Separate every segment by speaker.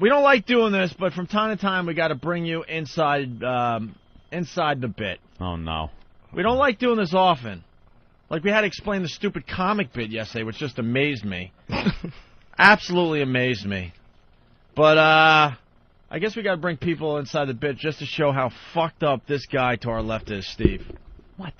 Speaker 1: We don't like doing this, but from time to time we got to bring you inside the bit.
Speaker 2: Oh, no.
Speaker 1: We don't like doing this often. Like, we had to explain the stupid comic bit yesterday, which just amazed me. Absolutely amazed me. But, I guess we got to bring people inside the bit just to show how fucked up this guy to our left is, Steve.
Speaker 2: What?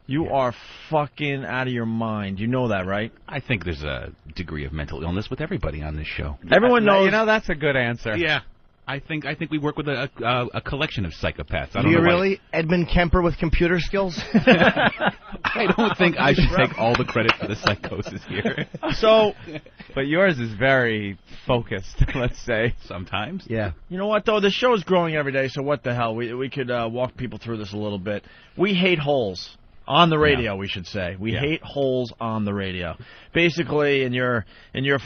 Speaker 1: You are fucking out of your mind. You know that, right?
Speaker 3: I think there's a degree of mental illness with everybody on this show.
Speaker 1: Everyone knows.
Speaker 2: You know, that's a good answer.
Speaker 3: Yeah. I think we work with a collection of psychopaths.
Speaker 4: Do you really? Edmund Kemper with computer skills?
Speaker 3: I don't think I should take all the credit for the psychosis here.
Speaker 1: So,
Speaker 2: but yours is very focused, let's say.
Speaker 3: Sometimes.
Speaker 4: Yeah.
Speaker 1: You know what, though? The show's growing every day, so what the hell? We could walk people through this a little bit. We hate holes. On the radio, we should say. We hate holes on the radio. Basically, in your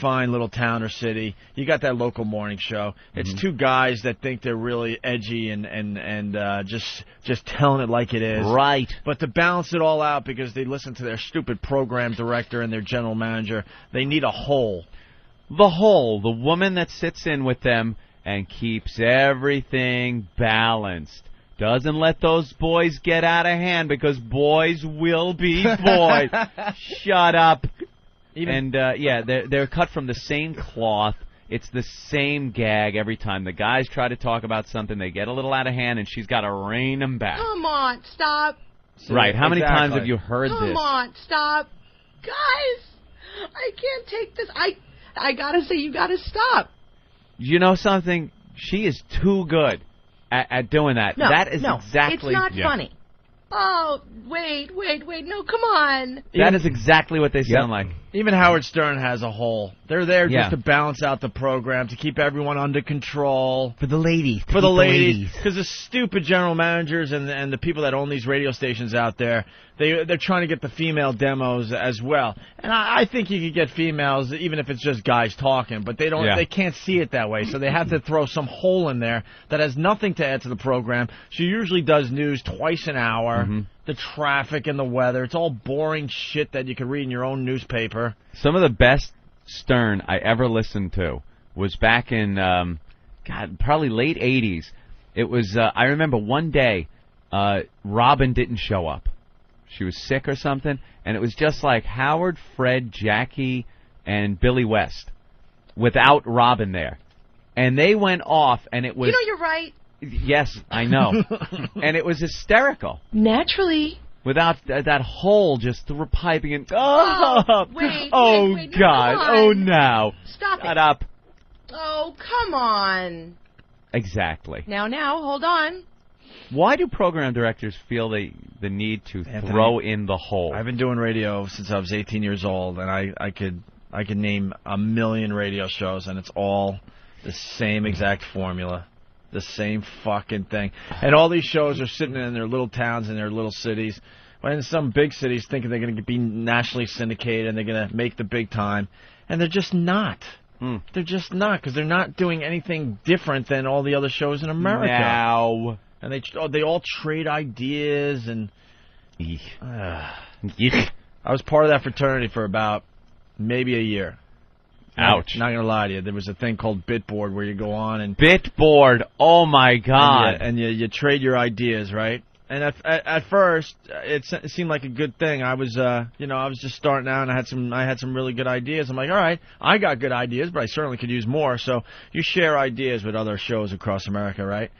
Speaker 1: fine little town or city, you got that local morning show. It's two guys that think they're really edgy and just telling it like it is.
Speaker 4: Right.
Speaker 1: But to balance it all out, because they listen to their stupid program director and their general manager, they need a hole.
Speaker 2: The hole, the woman that sits in with them and keeps everything balanced. Doesn't let those boys get out of hand, because boys will be boys. Shut up. They're cut from the same cloth. It's the same gag every time. The guys try to talk about something, they get a little out of hand, and she's got to rein them back.
Speaker 5: Come on, stop.
Speaker 2: Right. How many times have you heard this?
Speaker 5: Come on, stop. Guys, I can't take this. I got to say, you got to stop.
Speaker 2: You know something? She is too good at doing that.
Speaker 5: No,
Speaker 2: that is exactly...
Speaker 5: it's not funny. Oh, wait. No, come on.
Speaker 2: That is exactly what they sound like.
Speaker 1: Even Howard Stern has a hole. They're there just to balance out the program, to keep everyone under control.
Speaker 4: For the ladies.
Speaker 1: For the ladies. Because the stupid general managers and the people that own these radio stations out there, they're trying to get the female demos as well. And I think you could get females, even if it's just guys talking, but they don't. They can't see it that way, so they have to throw some hole in there that has nothing to add to the program. She usually does news twice an hour. The traffic and the weather. It's all boring shit that you could read in your own newspaper.
Speaker 2: Some of the best Stern I ever listened to was back in, probably late 80s. It was, I remember one day, Robin didn't show up. She was sick or something, and it was just like Howard, Fred, Jackie, and Billy West without Robin there. And they went off, and it was...
Speaker 5: You know, you're right.
Speaker 2: Yes, I know. And it was hysterical.
Speaker 5: Naturally.
Speaker 2: Without that hole just piping in.
Speaker 5: Wait,
Speaker 2: God.
Speaker 5: No,
Speaker 2: oh, no.
Speaker 5: Stop it.
Speaker 2: Shut up.
Speaker 5: Oh, come on.
Speaker 2: Exactly.
Speaker 5: Now, hold on.
Speaker 2: Why do program directors feel the need to throw in the hole?
Speaker 1: I've been doing radio since I was 18 years old, and I could name a million radio shows, and it's all the same exact formula. The same fucking thing. And all these shows are sitting in their little towns and their little cities. But in some big cities thinking they're going to be nationally syndicated and they're going to make the big time. And they're just not. They're just not, because they're not doing anything different than all the other shows in America.
Speaker 2: Now.
Speaker 1: And they all trade ideas and... I was part of that fraternity for about maybe a year.
Speaker 2: Ouch.
Speaker 1: Not going to lie to you. There was a thing called Bitboard where you go on and...
Speaker 2: Bitboard. Oh, my God.
Speaker 1: And you trade your ideas, right? And at first, it seemed like a good thing. I was, I was just starting out, and I had some really good ideas. I'm like, all right, I got good ideas, but I certainly could use more. So you share ideas with other shows across America, right?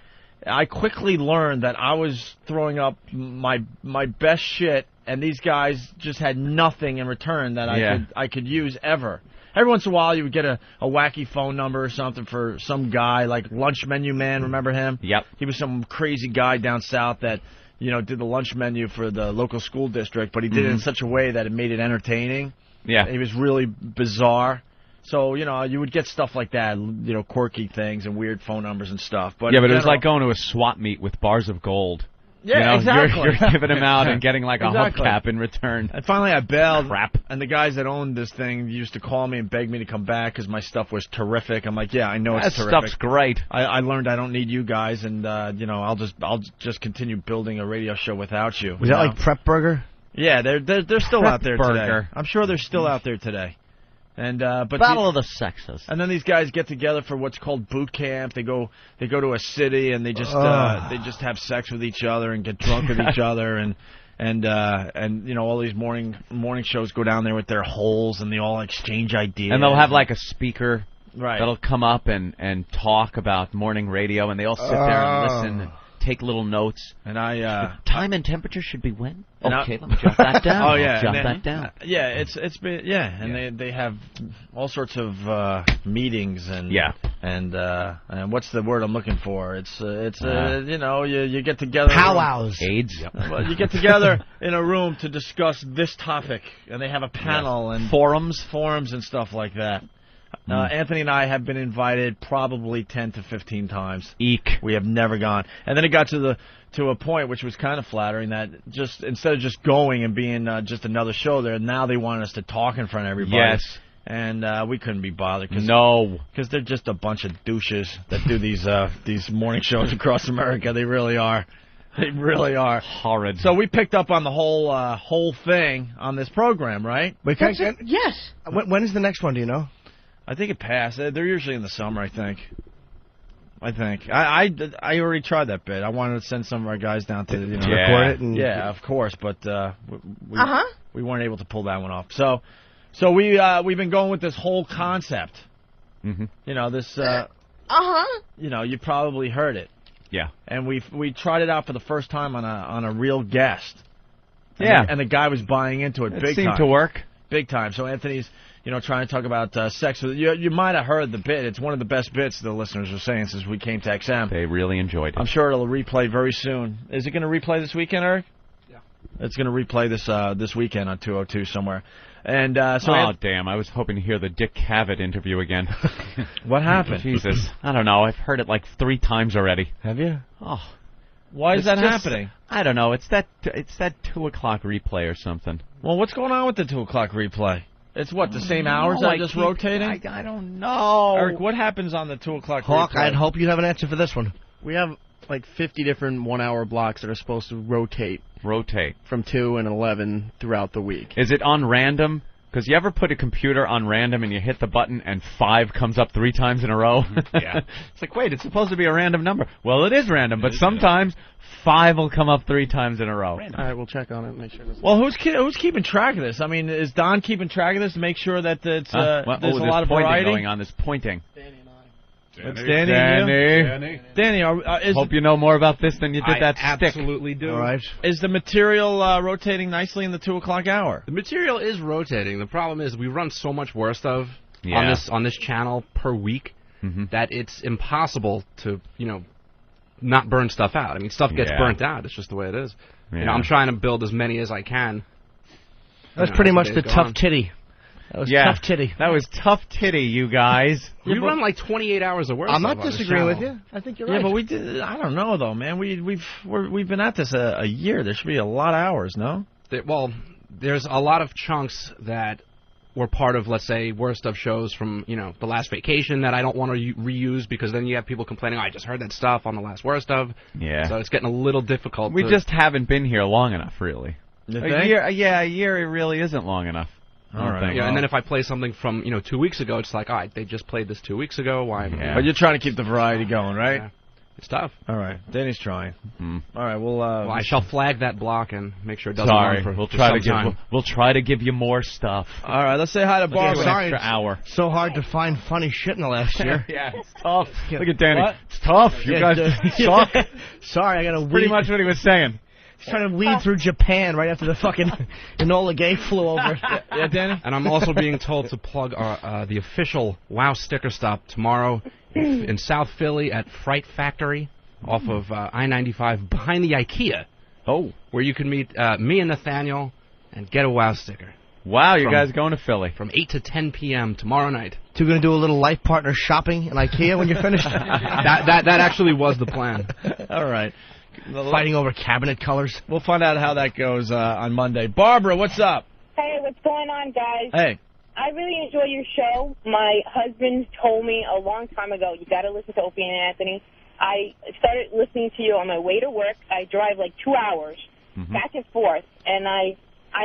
Speaker 1: I quickly learned that I was throwing up my best shit, and these guys just had nothing in return that I could use ever. Every once in a while, you would get a wacky phone number or something for some guy, like Lunch Menu Man. Remember him?
Speaker 2: Yep.
Speaker 1: He was some crazy guy down south that, did the lunch menu for the local school district, but he did it in such a way that it made it entertaining.
Speaker 2: Yeah.
Speaker 1: He was really bizarre. So, you would get stuff like that, quirky things and weird phone numbers and stuff. But
Speaker 2: it was like going to a swap meet with bars of gold.
Speaker 1: Yeah, exactly.
Speaker 2: You're giving them out and getting like a hubcap in return.
Speaker 1: And finally I bailed.
Speaker 2: Crap.
Speaker 1: And the guys that owned this thing used to call me and beg me to come back because my stuff was terrific. I'm like, yeah, I know it's terrific.
Speaker 2: That stuff's great.
Speaker 1: I learned I don't need you guys, and I'll just continue building a radio show without you.
Speaker 4: Was that like Prep Burger?
Speaker 1: Yeah, they're still out there
Speaker 2: Burger.
Speaker 1: today. I'm sure they're still out there today. And but
Speaker 6: Battle of the Sexes.
Speaker 1: and then these guys get together for what's called boot camp. They go to a city and they just have sex with each other and get drunk with each other and you know, all these morning shows go down there with their holes and they all exchange ideas.
Speaker 2: And they'll have like a speaker
Speaker 1: right
Speaker 2: that'll come up and talk about morning radio, and they all sit there and listen and take little notes.
Speaker 1: And
Speaker 6: Time and temperature should be when?
Speaker 1: And
Speaker 6: Okay, let me jot that down.
Speaker 1: Oh yeah,
Speaker 6: Jot
Speaker 1: and
Speaker 6: that down.
Speaker 1: Yeah, it's been and they have all sorts of meetings and and what's the word I'm looking for? It's you know, you get together
Speaker 4: Powwows.
Speaker 2: AIDS.
Speaker 1: Well, you get together in a room to discuss this topic, and they have a panel and forums and stuff like that. Anthony and I have been invited probably 10 to 15 times.
Speaker 2: Eek.
Speaker 1: We have never gone. And then it got to a point which was kind of flattering that just instead of just going and being just another show there, now they want us to talk in front of everybody.
Speaker 2: Yes.
Speaker 1: And we couldn't be bothered. Because they're just a bunch of douches that do these morning shows across America. They really are. They really are.
Speaker 2: Horrid.
Speaker 1: So we picked up on the whole thing on this program, right?
Speaker 5: Yes.
Speaker 4: When is the next one? Do you know?
Speaker 1: I think it passed. They're usually in the summer, I think. I already tried that bit. I wanted to send some of our guys down to
Speaker 4: record it. And
Speaker 1: of course, but we weren't able to pull that one off. So we've been going with this whole concept.
Speaker 2: Mm-hmm.
Speaker 1: You know this. You know, you probably heard it.
Speaker 2: Yeah.
Speaker 1: And we tried it out for the first time on a real guest.
Speaker 2: Yeah.
Speaker 1: And the guy was buying into it big time.
Speaker 2: It seemed to work.
Speaker 1: Big time. So Anthony's, you know, trying to talk about sex. You might have heard the bit. It's one of the best bits the listeners are saying since we came to XM.
Speaker 2: They really enjoyed it.
Speaker 1: I'm sure it'll replay very soon. Is it going to replay this weekend, Eric? Yeah. It's going to replay this weekend on 202 somewhere. And
Speaker 2: damn! I was hoping to hear the Dick Cavett interview again.
Speaker 1: What happened?
Speaker 2: Jesus, I don't know. I've heard it like 3 times already.
Speaker 1: Have you?
Speaker 2: Oh,
Speaker 1: why is that happening?
Speaker 2: I don't know. It's that 2:00 replay or something.
Speaker 1: Well, what's going on with the 2:00 replay? It's what, the same hours that are just rotating?
Speaker 2: I don't know.
Speaker 1: Eric, what happens on the 2:00
Speaker 4: Hawk,
Speaker 1: replay?
Speaker 4: I'd hope you'd have an answer for this one.
Speaker 7: We have like 50 different 1-hour blocks that are supposed to rotate from 2 and 11 throughout the week.
Speaker 2: Is it on random? Because you ever put a computer on random and you hit the button and 5 comes up 3 times in a row?
Speaker 3: Yeah.
Speaker 2: It's like, wait, it's supposed to be a random number. Well, it is random, but sometimes 5 will come up 3 times in a row.
Speaker 7: All right, we'll check on it and make sure.
Speaker 1: Well, who's keeping track of this? I mean, is Don keeping track of this to make sure that it's there's a lot of variety
Speaker 2: going on? There's pointing.
Speaker 1: It's Danny. And you? Danny,
Speaker 2: hope you know more about this than you did that stick.
Speaker 3: Absolutely do.
Speaker 4: All right.
Speaker 1: Is the material rotating nicely in the 2:00 hour?
Speaker 3: The material is rotating. The problem is we run so much worst of
Speaker 2: Yeah.
Speaker 3: on this channel per week that it's impossible to not burn stuff out. I mean, stuff gets burnt out. It's just the way it is.
Speaker 2: Yeah.
Speaker 3: You know, I'm trying to build as many as I can.
Speaker 4: That's pretty much the tough titty. That was tough titty.
Speaker 2: That was tough titty, you guys.
Speaker 3: We run like 28 hours of work.
Speaker 4: I'm not disagreeing with you. I think you're right.
Speaker 1: Yeah, but we did. I don't know though, man. We've been at this a year. There should be a lot of hours, no?
Speaker 3: Well, there's a lot of chunks that were part of, let's say, worst of shows from the last vacation that I don't want to reuse because then you have people complaining, I just heard that stuff on the last worst of.
Speaker 2: Yeah.
Speaker 3: So it's getting a little difficult.
Speaker 2: We just haven't been here long enough, really.
Speaker 1: You
Speaker 2: A
Speaker 1: think?
Speaker 2: year, a year. It really isn't long enough.
Speaker 1: All right.
Speaker 3: Yeah, and then if I play something from 2 weeks ago, it's like, all right, they just played this 2 weeks ago. Why?
Speaker 2: Yeah.
Speaker 1: But you're trying to keep the variety going, right?
Speaker 3: Yeah. It's tough.
Speaker 1: All right. Danny's trying. All right. Well,
Speaker 3: I shall flag that block and make sure it doesn't
Speaker 2: Sorry,
Speaker 3: run for
Speaker 2: we'll
Speaker 3: for
Speaker 2: try
Speaker 3: some
Speaker 2: to
Speaker 3: time.
Speaker 2: we'll try to give you more stuff.
Speaker 1: all right. Let's say hi to Barbara.
Speaker 4: Sorry,
Speaker 2: Extra
Speaker 4: it's
Speaker 2: hour.
Speaker 4: so hard to find funny shit in the last year.
Speaker 2: Yeah, it's tough.
Speaker 4: Yeah.
Speaker 2: Look at Danny.
Speaker 1: What?
Speaker 2: It's tough. You guys suck.
Speaker 4: Sorry, I got to weed.
Speaker 2: Pretty much what he was saying.
Speaker 4: He's trying to weed through Japan right after the fucking Enola Gay flew over.
Speaker 1: Yeah, Danny.
Speaker 3: And I'm also being told to plug the official WoW sticker stop tomorrow in South Philly at Fright Factory off of I-95 behind the IKEA.
Speaker 2: Oh.
Speaker 3: Where you can meet me and Nathaniel and get a WoW sticker.
Speaker 2: Wow, you guys going to Philly.
Speaker 3: From 8 to 10 p.m. tomorrow night.
Speaker 4: So you're going to do a little life partner shopping in IKEA when you're finished?
Speaker 3: That actually was the plan.
Speaker 1: All right.
Speaker 4: Fighting over cabinet colors.
Speaker 1: We'll find out how that goes on Monday. Barbara, what's up?
Speaker 8: Hey, what's going on, guys?
Speaker 1: Hey.
Speaker 8: I really enjoy your show. My husband told me a long time ago, you got to listen to Opie and Anthony. I started listening to you on my way to work. I drive like 2 hours back and forth, and I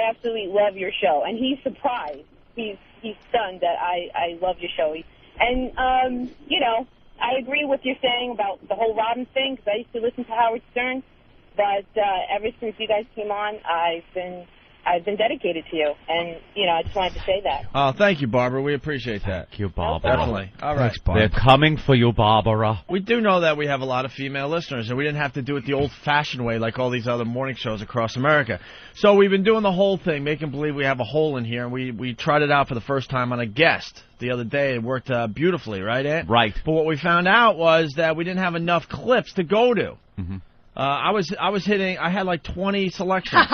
Speaker 8: absolutely love your show. And he's surprised. He's he's stunned that I love your show. And, you know, I agree with you saying about the whole Robin thing, because I used to listen to Howard Stern. But ever since you guys came on, I've been dedicated to you, and you know I just wanted to say that.
Speaker 1: Oh, thank you, Barbara. We appreciate that.
Speaker 2: Thank you, Barbara.
Speaker 1: Definitely. All right.
Speaker 2: They're coming for you, Barbara.
Speaker 1: We do know that we have a lot of female listeners, and we didn't have to do it the old-fashioned way like all these other morning shows across America. So we've been doing the whole thing, making believe we have a hole in here, and we tried it out for the first time on a guest the other day. It worked beautifully, right, Ed?
Speaker 2: Right.
Speaker 1: But what we found out was that we didn't have enough clips to go to.
Speaker 2: Mm-hmm.
Speaker 1: I was hitting. I had like 20 selections.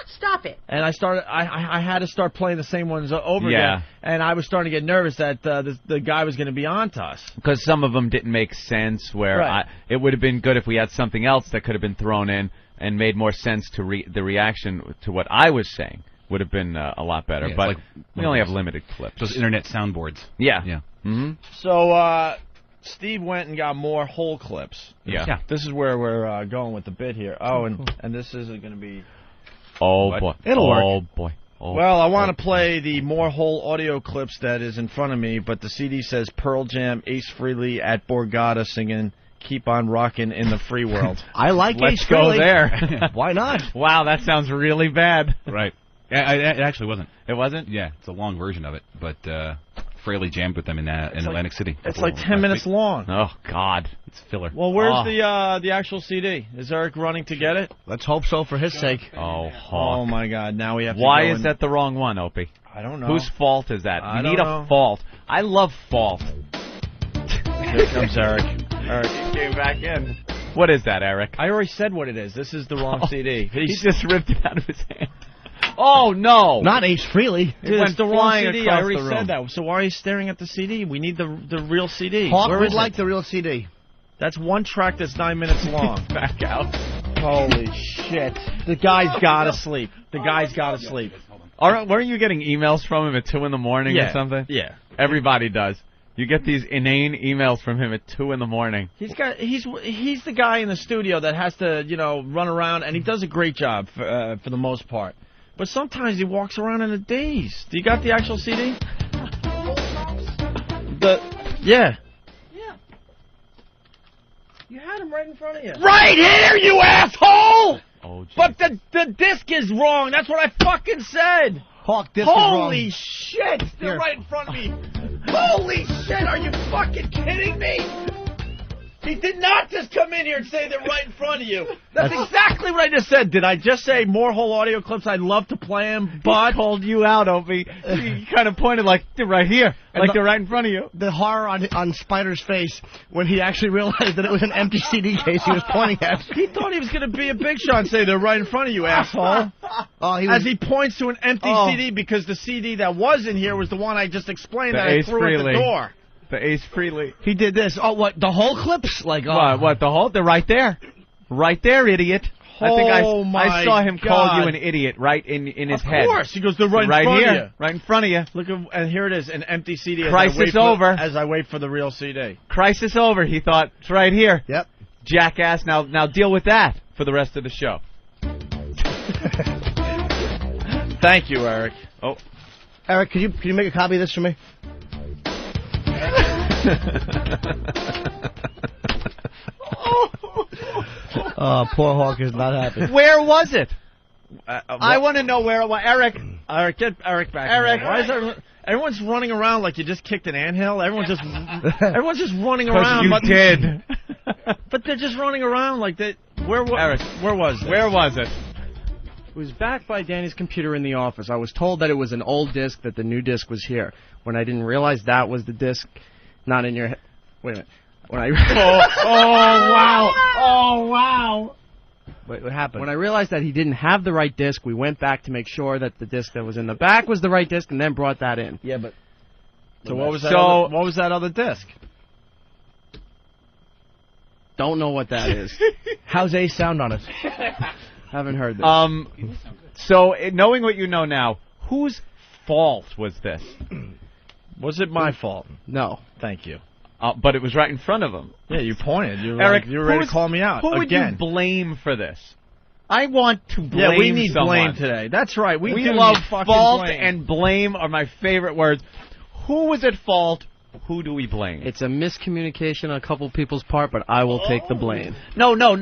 Speaker 5: Stop it.
Speaker 1: And I had to start playing the same ones over again. And I was starting to get nervous that the guy was going to be on to us.
Speaker 2: Because some of them didn't make sense, where
Speaker 1: Right.
Speaker 2: it would have been good if we had something else that could have been thrown in and made more sense to the reaction to what I was saying. Would have been a lot better.
Speaker 9: Yeah,
Speaker 2: but
Speaker 9: like
Speaker 2: we only have limited clips.
Speaker 9: Those internet soundboards.
Speaker 2: Yeah.
Speaker 9: Yeah.
Speaker 2: Mm-hmm.
Speaker 1: So Steve went and got more whole clips.
Speaker 2: Yeah.
Speaker 1: This is where we're going with the bit here. Oh, and this isn't going to be...
Speaker 2: Oh,
Speaker 1: What?
Speaker 2: boy.
Speaker 1: It'll work.
Speaker 2: Oh, boy. Oh,
Speaker 1: Well, I want to play the more whole audio clips that is in front of me, but the CD says Pearl Jam, Ace Frehley at Borgata singing Keep on Rockin' in the Free World.
Speaker 4: I like
Speaker 2: Let's
Speaker 4: Ace
Speaker 2: go
Speaker 4: Frehley.
Speaker 2: there.
Speaker 4: Why not?
Speaker 2: Wow, that sounds really bad.
Speaker 9: Right. Yeah, it actually wasn't.
Speaker 2: It wasn't?
Speaker 9: Yeah, it's a long version of it, but Fraley jammed with them in Atlantic City.
Speaker 1: It's like 10 minutes long.
Speaker 2: Oh, God.
Speaker 9: It's filler.
Speaker 1: Well, where's the actual CD? Is Eric running to get it?
Speaker 4: Let's hope so for his sake.
Speaker 2: Oh,
Speaker 1: Oh, my God. Now we have to
Speaker 2: Why
Speaker 1: go
Speaker 2: is
Speaker 1: and-
Speaker 2: that the wrong one, Opie?
Speaker 1: I don't know.
Speaker 2: Whose fault is that?
Speaker 1: I
Speaker 2: We
Speaker 1: don't
Speaker 2: need
Speaker 1: know.
Speaker 2: a fault. I love fault.
Speaker 1: Here comes Eric. Eric.
Speaker 2: He came back in. What is that, Eric?
Speaker 1: I already said what it is. This is the wrong CD.
Speaker 2: He just ripped it out of his hand. Oh, no.
Speaker 4: Not Ace Frehley.
Speaker 1: Dude,
Speaker 2: went
Speaker 1: it's the wrong
Speaker 2: flying
Speaker 1: CD.
Speaker 2: across
Speaker 1: I already
Speaker 2: the room.
Speaker 1: said that. So why are you staring at the CD? We need the real CD.
Speaker 4: Hawk
Speaker 1: Where
Speaker 4: would
Speaker 1: is
Speaker 4: like
Speaker 1: it?
Speaker 4: the real CD.
Speaker 1: That's one track that's 9 minutes long.
Speaker 2: Back out.
Speaker 1: Holy shit. The guy's got to sleep. The guy's got to sleep.
Speaker 2: Weren't you getting emails from him at 2 in the morning or something?
Speaker 1: Yeah.
Speaker 2: Everybody does. You get these inane emails from him at 2 in the morning.
Speaker 1: He's the guy in the studio that has to, run around, and he does a great job for the most part. But sometimes he walks around in a daze. Do you got the actual CD? Yeah. You had him right in front of you. Right here, you asshole!
Speaker 2: Oh, geez.
Speaker 1: But the disc is wrong. That's what I fucking said.
Speaker 4: Hawk, disc
Speaker 1: Holy
Speaker 4: is
Speaker 1: shit! They're
Speaker 4: Here.
Speaker 1: right in front of me. Holy shit! Are you fucking kidding me? He did not just come in here and say they're right in front of you. That's exactly what I just said. Did I just say more whole audio clips? I'd love to play them, but...
Speaker 2: He called you out, Opie. He kind of pointed like, they're right here. Like they're right in front of you.
Speaker 4: The horror on Spider's face when he actually realized that it was an empty CD case he was pointing at.
Speaker 1: He thought he was going to be a big shot and say they're right in front of you, asshole.
Speaker 4: Oh, he was,
Speaker 1: As he points to an empty CD because the CD that was in here was the one I just explained
Speaker 2: The
Speaker 1: that I
Speaker 2: Ace
Speaker 1: threw at the
Speaker 2: Frehley.
Speaker 1: door.
Speaker 2: The Ace Frehley.
Speaker 4: he did this. Oh, what, the whole clips? Like, oh.
Speaker 2: What, the whole? They're right there. Right there, idiot. I think I saw him call you an idiot right in his head.
Speaker 1: Of course. He goes, they're right in front
Speaker 2: here.
Speaker 1: of you.
Speaker 2: Right in front of you.
Speaker 1: Look, and here it is, an empty CD.
Speaker 2: Crisis over.
Speaker 1: As I wait for the real CD.
Speaker 2: Crisis over. He thought, it's right here.
Speaker 4: Yep.
Speaker 2: Jackass, now deal with that for the rest of the show.
Speaker 1: Thank you, Eric.
Speaker 2: Oh.
Speaker 4: Eric, could you make a copy of this for me? Poor Hawk is not happy.
Speaker 2: Where was it? I want to know where it was. Eric.
Speaker 1: Eric, get Eric back.
Speaker 2: Eric.
Speaker 1: Why is everyone's running around like you just kicked an anthill? Everyone's just running around.
Speaker 2: You
Speaker 1: but,
Speaker 2: did.
Speaker 1: But they're just running around like that. Eric, where was this?
Speaker 2: Where was it?
Speaker 7: It was back by Danny's computer in the office. I was told that it was an old disc, that the new disc was here. When I didn't realize that was the disc, not in your head. Wait a minute. When I
Speaker 4: Oh, wow.
Speaker 7: Wait, what happened? When I realized that he didn't have the right disc, we went back to make sure that the disc that was in the back was the right disc, and then brought that in.
Speaker 4: Yeah, but...
Speaker 1: So what was that?
Speaker 2: So-
Speaker 1: What was that other disc?
Speaker 7: Don't know what that is.
Speaker 4: How's Ace sound on it?
Speaker 7: Haven't heard this.
Speaker 2: So knowing what you know now, whose fault was this?
Speaker 1: Was it my fault?
Speaker 7: No.
Speaker 1: Thank you.
Speaker 2: But it was right in front of him.
Speaker 1: Yeah, you pointed. You were
Speaker 2: Eric,
Speaker 1: you were ready to call me out
Speaker 2: Who would
Speaker 1: again.
Speaker 2: you blame for this? I want to blame
Speaker 1: Yeah, we need
Speaker 2: someone.
Speaker 1: blame today. That's right. We do
Speaker 2: love
Speaker 1: need fucking
Speaker 2: fault
Speaker 1: blame.
Speaker 2: and blame are my favorite words. Who was at fault? Who do we blame?
Speaker 7: It's a miscommunication on a couple people's part, but I will take the blame.
Speaker 2: No, not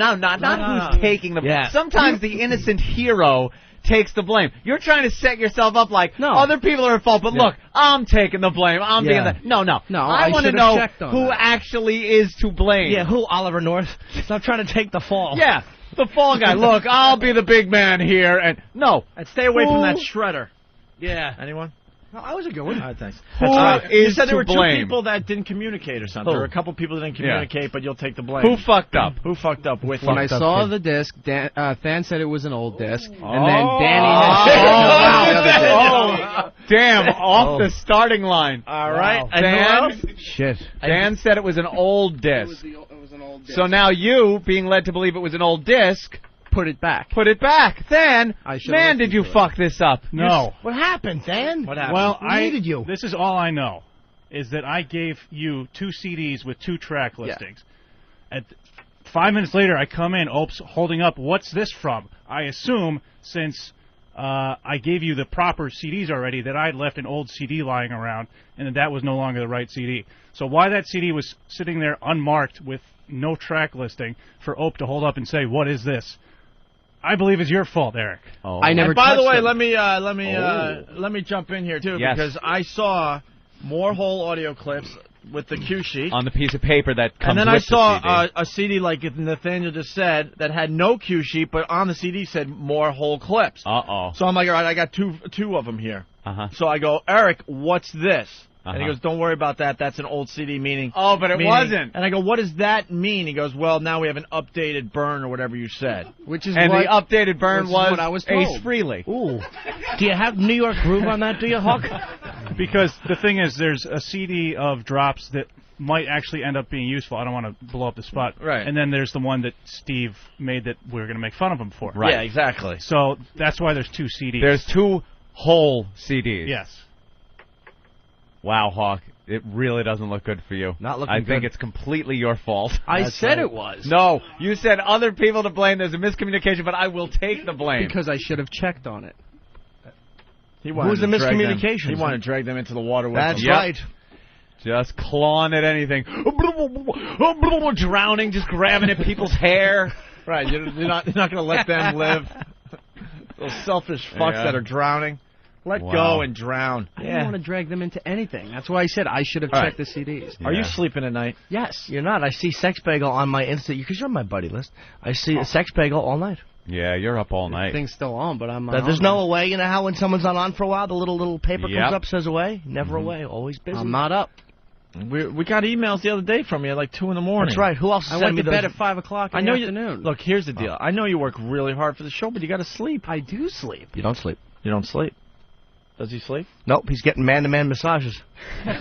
Speaker 2: who's taking the blame.
Speaker 7: Yeah.
Speaker 2: Sometimes the innocent hero takes the blame. You're trying to set yourself up like other people are at fault, but look, I'm taking the blame. I'm being the... No. I want to
Speaker 7: should've
Speaker 2: know
Speaker 7: checked on
Speaker 2: who
Speaker 7: that.
Speaker 2: actually is to blame.
Speaker 4: Yeah, who, Oliver North? Stop trying to take the fall.
Speaker 2: Yeah, the fall guy. Look, I'll be the big man here. And
Speaker 1: And stay away from that
Speaker 2: Who-
Speaker 1: shredder.
Speaker 7: Yeah.
Speaker 1: Anyone?
Speaker 4: No, I was a good one.
Speaker 1: All right, thanks.
Speaker 2: Who
Speaker 1: You
Speaker 2: is
Speaker 1: said there
Speaker 2: to
Speaker 1: were
Speaker 2: blame?
Speaker 1: 2 people that didn't communicate or something. There were a couple people that didn't communicate, but you'll take the blame.
Speaker 2: Who fucked up?
Speaker 1: Who fucked up with
Speaker 7: When
Speaker 1: you?
Speaker 7: I saw the disc, Than said it was an old disc, and
Speaker 2: Oh.
Speaker 7: then Danny had said no, the other disc.
Speaker 2: Oh, damn, off the starting line.
Speaker 1: All right.
Speaker 7: Wow.
Speaker 1: And who else?
Speaker 7: Shit.
Speaker 2: Dan said it was an old disc.
Speaker 7: It was an old disc.
Speaker 2: So now you, being led to believe it was an old disc,
Speaker 7: put it back.
Speaker 2: put it back. Then,
Speaker 7: I should've
Speaker 2: man, did
Speaker 7: listened
Speaker 2: you
Speaker 7: to it.
Speaker 2: fuck this up.
Speaker 10: No.
Speaker 4: What happened, Dan?
Speaker 1: What happened?
Speaker 10: Well,
Speaker 4: Who
Speaker 10: I
Speaker 4: needed you?
Speaker 10: This is all I know, is that I gave you 2 CDs with 2 track listings. At 5 minutes later, I come in, Opes holding up, what's this from? I assume, since I gave you the proper CDs already, that I had left an old CD lying around, and that was no longer the right CD. So why that CD was sitting there unmarked with no track listing for Ope to hold up and say, what is this? I believe it's your fault, Eric.
Speaker 2: Oh.
Speaker 7: I never.
Speaker 1: And by the
Speaker 7: touched
Speaker 1: way,
Speaker 7: it.
Speaker 1: let me jump in here too,
Speaker 2: Yes.
Speaker 1: because I saw more whole audio clips with the cue sheet.
Speaker 2: On the piece of paper that comes
Speaker 1: And then
Speaker 2: with
Speaker 1: I saw
Speaker 2: the CD.
Speaker 1: a CD like Nathaniel just said that had no cue sheet, but on the CD said more whole clips.
Speaker 2: Uh-oh.
Speaker 1: So I'm like, all right, I got two of them here.
Speaker 2: Uh-huh.
Speaker 1: So I go, Eric, what's this? And he
Speaker 2: Uh-huh.
Speaker 1: goes, don't worry about that. That's an old CD meaning.
Speaker 2: Oh, but it wasn't.
Speaker 1: And I go, what does that mean? He goes, well, now we have an updated burn or whatever you said.
Speaker 7: Which is
Speaker 2: And
Speaker 7: what,
Speaker 2: the updated burn
Speaker 7: which is
Speaker 2: was,
Speaker 7: what I was
Speaker 2: Ace
Speaker 7: told.
Speaker 2: Frehley.
Speaker 4: Ooh. Do you have New York groove on that, do you, Hawk?
Speaker 10: Because the thing is, there's a CD of drops that might actually end up being useful. I don't want to blow up the spot.
Speaker 1: Right.
Speaker 10: And then there's the one that Steve made that we were going to make fun of him for.
Speaker 2: Right.
Speaker 1: Yeah, exactly.
Speaker 10: So that's why there's 2 CDs.
Speaker 2: There's 2 whole CDs.
Speaker 10: Yes.
Speaker 2: Wow, Hawk. It really doesn't look good for you.
Speaker 4: Not looking
Speaker 2: I think
Speaker 4: good.
Speaker 2: it's completely your fault.
Speaker 7: I said it was.
Speaker 2: No, you said other people to blame. There's a miscommunication, but I will take the blame.
Speaker 7: Because I should have checked on it.
Speaker 1: He wanted
Speaker 4: Who's the
Speaker 1: to drag them-
Speaker 4: miscommunication?
Speaker 1: He wanted to drag them into the water with
Speaker 4: That's
Speaker 1: him.
Speaker 2: Yep.
Speaker 4: right.
Speaker 2: Just clawing at anything. Drowning, just grabbing at people's hair.
Speaker 1: Right, you're not going to let them live. Those selfish fucks
Speaker 2: Yeah.
Speaker 1: that are drowning. Let
Speaker 2: Wow.
Speaker 1: go and drown.
Speaker 7: I didn't want to drag them into anything. That's why I said I should have
Speaker 1: All
Speaker 7: checked
Speaker 1: right.
Speaker 7: the CDs.
Speaker 1: Are you
Speaker 2: Yeah.
Speaker 1: sleeping at night?
Speaker 7: Yes.
Speaker 4: You're not. I see Sex Bagel on my Insta, because you're on my buddy list. I see Sex Bagel all night.
Speaker 2: Yeah, you're up all night.
Speaker 7: Thing's still on, but I'm.
Speaker 4: There's no away. You know how when someone's not on for a while, the little paper
Speaker 2: Yep.
Speaker 4: comes up, says away? Never away. Always busy.
Speaker 7: I'm not up.
Speaker 1: We got emails the other day from you at like 2 in the morning.
Speaker 4: That's right. Who else
Speaker 7: I
Speaker 4: sent
Speaker 7: went
Speaker 4: me
Speaker 7: to bed
Speaker 4: those?
Speaker 7: at 5 o'clock in
Speaker 1: I know
Speaker 7: the
Speaker 1: you.
Speaker 7: afternoon.
Speaker 1: Look, here's the deal. I know you work really hard for the show, but you got to sleep.
Speaker 7: I do sleep.
Speaker 4: You don't sleep.
Speaker 1: You don't sleep. Does he sleep?
Speaker 4: Nope, he's getting man-to-man massages.
Speaker 1: All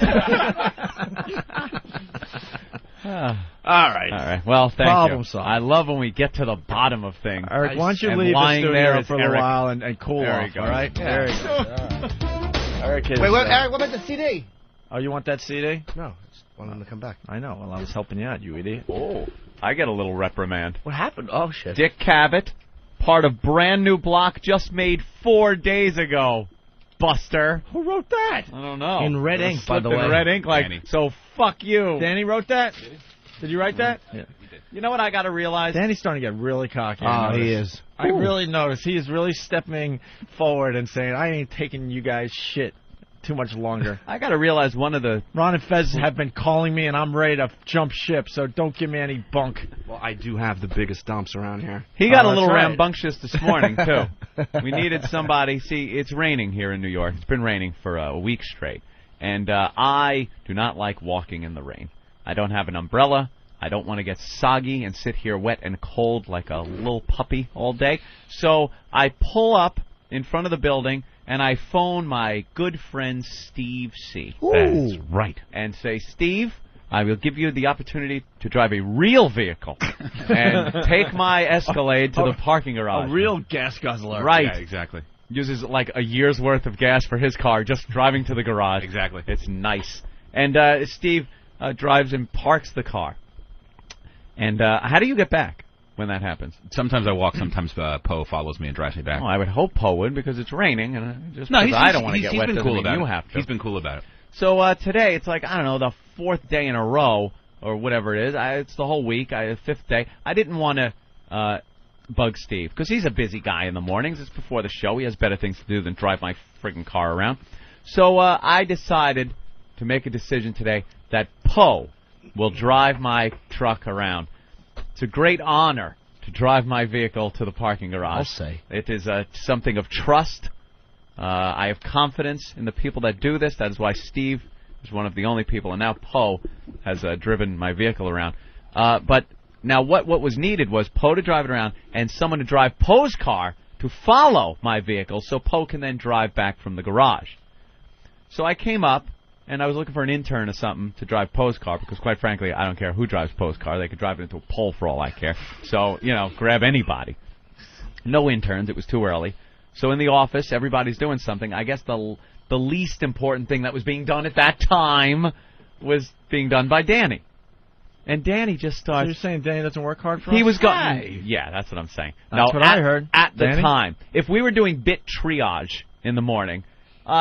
Speaker 1: right.
Speaker 2: All right. Well, thank
Speaker 1: Problem
Speaker 2: you.
Speaker 1: solved.
Speaker 2: I love when we get to the bottom of things.
Speaker 1: Eric, why don't you
Speaker 2: And
Speaker 1: leave the
Speaker 2: lying
Speaker 1: studio
Speaker 2: there is
Speaker 1: for a little
Speaker 2: Eric.
Speaker 1: while and cool
Speaker 2: There
Speaker 1: off,
Speaker 2: he goes.
Speaker 1: all right?
Speaker 2: Yeah.
Speaker 1: There you go. Eric is,
Speaker 4: Eric, what about the CD?
Speaker 1: Oh, you want that CD?
Speaker 4: No, I just want him to come back.
Speaker 1: I know. Well, I was helping you out, you idiot.
Speaker 2: Oh, I get a little reprimand.
Speaker 4: What happened? Oh, shit.
Speaker 2: Dick Cavett, part of brand new block just made 4 days ago. Buster.
Speaker 1: Who wrote that?
Speaker 2: I don't know.
Speaker 4: In red ink, by the
Speaker 2: In
Speaker 4: way.
Speaker 2: red ink, like,
Speaker 9: Danny.
Speaker 2: so fuck you.
Speaker 1: Danny wrote that? Did you write that? Yeah.
Speaker 2: You know what I got to realize?
Speaker 1: Danny's starting to get really cocky.
Speaker 4: Oh, he is.
Speaker 1: I really noticed. He is really stepping forward and saying, I ain't taking you guys shit too much longer.
Speaker 2: I got to realize one of the...
Speaker 1: Ron and Fez have been calling me, and I'm ready to jump ship, so don't give me any bunk.
Speaker 3: Well, I do have the biggest dumps around here.
Speaker 2: He got
Speaker 1: Oh,
Speaker 2: a little
Speaker 1: that's right.
Speaker 2: rambunctious this morning, too. We needed somebody. See, it's raining here in New York. It's been raining for a week straight. And I do not like walking in the rain. I don't have an umbrella. I don't want to get soggy and sit here wet and cold like a little puppy all day. So I pull up in front of the building, and I phone my good friend Steve C.
Speaker 4: That's
Speaker 2: right. And say, Steve, I will give you the opportunity to drive a real vehicle and take my Escalade to the parking garage.
Speaker 1: A real gas guzzler.
Speaker 2: Right.
Speaker 9: Yeah, exactly.
Speaker 2: Uses like a year's worth of gas for his car just driving to the garage.
Speaker 9: Exactly.
Speaker 2: It's nice. And Steve drives and parks the car. And how do you get back when that happens?
Speaker 9: Sometimes I walk. Sometimes Poe follows me and drives me back.
Speaker 2: Well, I would hope Poe would because it's raining, and just
Speaker 9: No,
Speaker 2: because I don't want to get wet
Speaker 9: been
Speaker 2: doesn't
Speaker 9: cool
Speaker 2: mean
Speaker 9: about
Speaker 2: you
Speaker 9: it.
Speaker 2: have to.
Speaker 9: He's been cool about it.
Speaker 2: So today, it's like, I don't know, the 4th day in a row, or whatever it is. It's the whole week, 5th day. I didn't want to bug Steve, because he's a busy guy in the mornings. It's before the show. He has better things to do than drive my friggin' car around. So I decided to make a decision today that Poe will drive my truck around. It's a great honor to drive my vehicle to the parking garage.
Speaker 4: I'll say.
Speaker 2: It is something of trust. I have confidence in the people that do this. That is why Steve is one of the only people, and now Poe has driven my vehicle around. But now what was needed was Poe to drive it around and someone to drive Poe's car to follow my vehicle so Poe can then drive back from the garage. So I came up, and I was looking for an intern or something to drive Poe's car because, quite frankly, I don't care who drives Poe's car. They could drive it into a pole for all I care. So, grab anybody. No interns. It was too early. So in the office, everybody's doing something. I guess the least important thing that was being done at that time was being done by Danny. And Danny just starts...
Speaker 1: So you're saying Danny doesn't work hard for us?
Speaker 2: He was going... Yeah, that's what I'm saying.
Speaker 1: That's what I heard.
Speaker 2: At the
Speaker 1: Danny?
Speaker 2: time, if we were doing bit triage in the morning,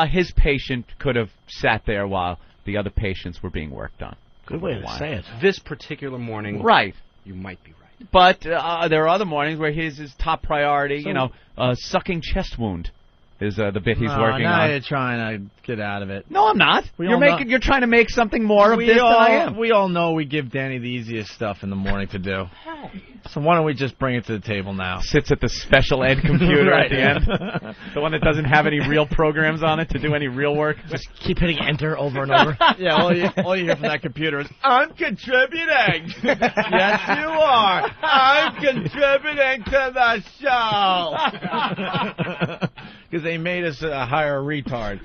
Speaker 2: his patient could have sat there while the other patients were being worked on.
Speaker 4: Good way to say it.
Speaker 3: This particular morning,
Speaker 2: Right.
Speaker 3: you might be right.
Speaker 2: But there are other mornings where his top priority, sucking chest wound is the bit he's working
Speaker 1: now
Speaker 2: on.
Speaker 1: You're trying to get out of it.
Speaker 2: No, I'm not. You're trying to make something more of this than I am.
Speaker 1: We all know we give Danny the easiest stuff in the morning to do. So why don't we just bring it to the table now?
Speaker 2: Sits at the special ed computer
Speaker 1: Right.
Speaker 2: at the end. The one that doesn't have any real programs on it to do any real work.
Speaker 4: Just keep hitting enter over and over.
Speaker 1: Yeah, all you hear from that computer is, I'm contributing. Yes, you are. I'm contributing to the show. Because they made us hire a retard.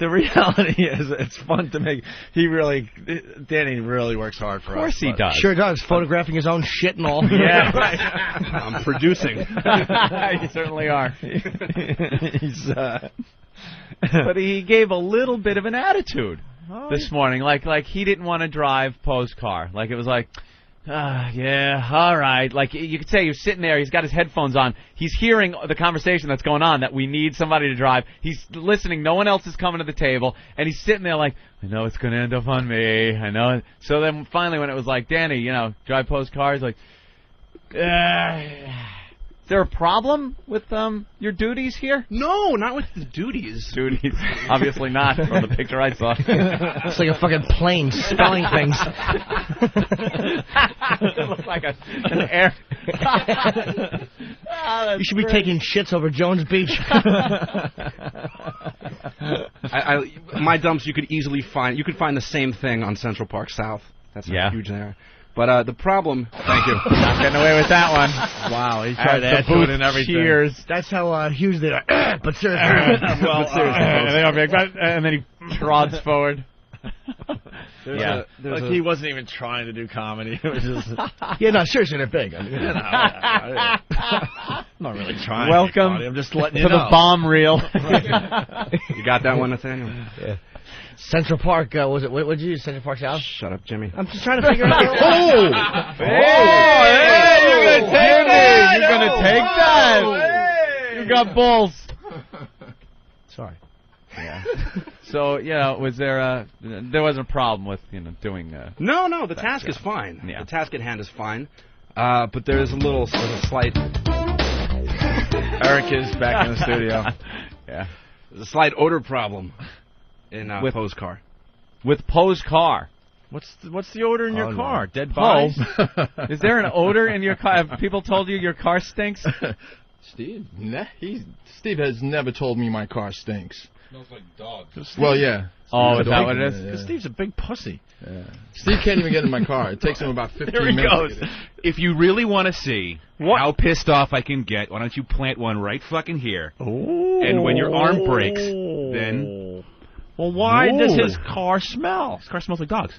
Speaker 1: The reality is, it's fun to make. Danny really works hard for us.
Speaker 2: Of course he does.
Speaker 4: Sure does. Photographing his own shit and all.
Speaker 2: Yeah, right.
Speaker 3: I'm producing.
Speaker 2: You certainly are.
Speaker 1: He's,
Speaker 2: but he gave a little bit of an attitude this morning, like he didn't want to drive Poe's car. Like it was like, yeah, all right. Like you could say you're sitting there, he's got his headphones on, he's hearing the conversation that's going on, that we need somebody to drive. He's listening, no one else is coming to the table, and he's sitting there like, I know it's going to end up on me, I know. So then finally when it was like, Danny, drive Poe's car, he's like, is there a problem with your duties here?
Speaker 3: No, not with the duties.
Speaker 2: Duties. Obviously not from the picture I saw.
Speaker 4: It's like a fucking plane spelling things.
Speaker 2: It looks like an air.
Speaker 4: You should be taking shits over Jones Beach.
Speaker 3: My dumps, you could easily find. You could find the same thing on Central Park South. That's how huge they are. But the problem...
Speaker 2: Thank you. Not getting away with that one.
Speaker 1: Wow, he tried to add to it and everything.
Speaker 2: Cheers.
Speaker 4: That's how huge they are. But seriously.
Speaker 2: Well, they are big. And then he trods forward.
Speaker 1: He wasn't even trying to do comedy. It was just...
Speaker 4: Yeah, no, seriously, they're big. I mean,
Speaker 1: I'm not really trying
Speaker 2: Welcome
Speaker 1: to be funny. I'm just letting you
Speaker 2: to
Speaker 1: know.
Speaker 2: the bomb reel.
Speaker 3: You got that one, Nathaniel?
Speaker 4: Yeah. Central Park, was it? What did you use? Central Park South?
Speaker 3: Shut up, Jimmy.
Speaker 4: I'm just trying to figure out.
Speaker 2: Hey, you're going to take that? You're going to take that? You got balls.
Speaker 4: Sorry.
Speaker 2: Yeah. So, was there wasn't a problem with, doing...
Speaker 3: No, the task is fine.
Speaker 2: Yeah.
Speaker 3: The task at hand is fine. But there's a slight...
Speaker 1: Eric is back in the studio.
Speaker 2: Yeah.
Speaker 3: There's a slight odor problem in Poe's car.
Speaker 2: With Poe's car?
Speaker 1: What's the odor in your car?
Speaker 2: No.
Speaker 1: Dead
Speaker 2: Poe?
Speaker 1: bodies?
Speaker 2: Is there an odor in your car? Have people told you your car stinks?
Speaker 11: Steve? Nah, Steve has never told me my car stinks.
Speaker 9: Smells like dogs.
Speaker 11: Well, yeah.
Speaker 2: Oh, is that what it is?
Speaker 1: Because Steve's a big pussy.
Speaker 11: Yeah. Steve can't even get in my car. It takes him about 15 minutes.
Speaker 9: Here he goes. If you really want to see how pissed off I can get, why don't you plant one right fucking here?
Speaker 1: Ooh.
Speaker 9: And when your arm breaks, then...
Speaker 1: Well, why does his car smell?
Speaker 9: His car smells like dogs.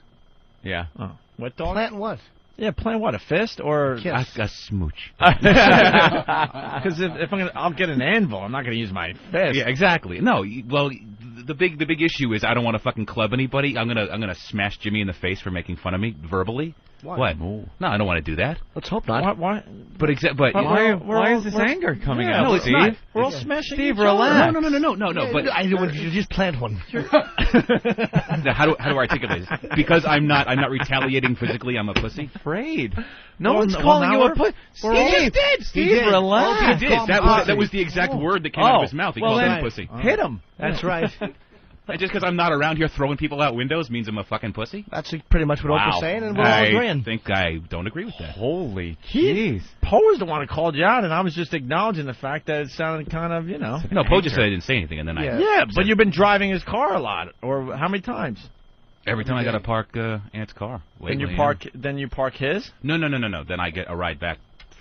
Speaker 2: Yeah.
Speaker 1: Oh. Wet dog?
Speaker 4: Plant what?
Speaker 1: Yeah, plant what? A fist or
Speaker 9: a smooch?
Speaker 1: Because if I'll get an anvil. I'm not going to use my fist.
Speaker 9: Yeah, exactly. No, well, the big issue is I don't want to fucking club anybody. I'm gonna smash Jimmy in the face for making fun of me verbally. What? No, I don't want to do that.
Speaker 3: Let's hope not.
Speaker 1: Why?
Speaker 9: But
Speaker 2: why is this anger coming out?
Speaker 9: No, it's
Speaker 2: Steve?
Speaker 9: not.
Speaker 1: We're all smashing
Speaker 2: Steve,
Speaker 1: each other.
Speaker 2: relax.
Speaker 9: No. But
Speaker 4: You just plant one.
Speaker 9: now, how do I articulate this? Because I'm not retaliating physically. I'm a pussy.
Speaker 2: Afraid. No
Speaker 1: Well,
Speaker 2: one's
Speaker 1: well,
Speaker 2: calling
Speaker 1: now
Speaker 2: you a
Speaker 1: we're-
Speaker 2: pussy.
Speaker 9: He just did.
Speaker 2: Steve, relax.
Speaker 9: He did. That was the exact word that came out of his mouth. He called me pussy.
Speaker 2: Hit him.
Speaker 4: That's right.
Speaker 9: And just because I'm not around here throwing people out windows means I'm a fucking pussy?
Speaker 4: That's pretty much what Oprah's saying, and we're all agreeing.
Speaker 9: I think I don't agree with that.
Speaker 2: Holy jeez.
Speaker 1: Poe was the one who called you out, and I was just acknowledging the fact that it sounded kind of,
Speaker 9: No, Poe just said I didn't say anything, and then
Speaker 1: Yeah, but you've been driving his car a lot, or how many times?
Speaker 9: every time I got to park Aunt's car.
Speaker 1: Then you park his?
Speaker 9: No. Then I get a ride back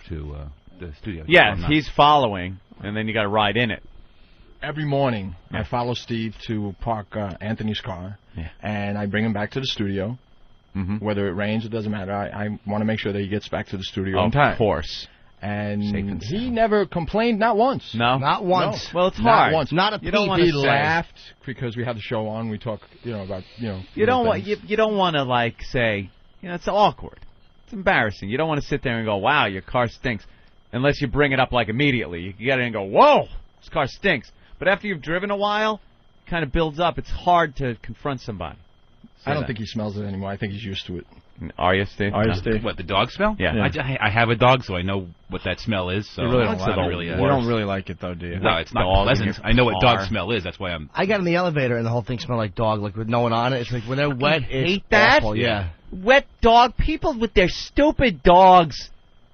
Speaker 9: to the studio.
Speaker 2: Yes, he's following, and then you got to ride in it.
Speaker 11: Every morning, I follow Steve to park Anthony's car, and I bring him back to the studio.
Speaker 2: Mm-hmm.
Speaker 11: Whether it rains, it doesn't matter. I want to make sure that he gets back to the studio on time.
Speaker 2: Of course.
Speaker 11: And he never complained, not once.
Speaker 2: No?
Speaker 4: Not once.
Speaker 2: Well, it's
Speaker 11: Not
Speaker 2: hard.
Speaker 11: once.
Speaker 4: Not a
Speaker 2: You don't
Speaker 4: peep.
Speaker 2: want to
Speaker 11: He
Speaker 2: say.
Speaker 11: laughed because we had the show on. We talk, about,
Speaker 2: You don't want you don't want to like say, it's awkward. It's embarrassing. You don't want to sit there and go, "Wow, your car stinks," unless you bring it up like immediately. You get it and go, "Whoa, this car stinks." But after you've driven a while, it kind of builds up. It's hard to confront somebody.
Speaker 11: I don't think he smells it anymore. I think he's used to it.
Speaker 2: Are you, Steve?
Speaker 9: What, the dog smell?
Speaker 2: Yeah.
Speaker 9: I have a dog, so I know what that smell is. So
Speaker 1: You really
Speaker 9: I
Speaker 1: don't like it. You don't really like it, though, do you?
Speaker 9: No, it's not
Speaker 2: Dog in
Speaker 9: pleasant.
Speaker 2: your
Speaker 9: I know what
Speaker 2: car.
Speaker 9: dog smell is. That's why I'm...
Speaker 4: I got in the elevator and the whole thing smelled like dog, like with no one on it. It's like when they're wet, it's
Speaker 2: hate that.
Speaker 4: awful. Yeah.
Speaker 2: Wet dog. People with their stupid dogs.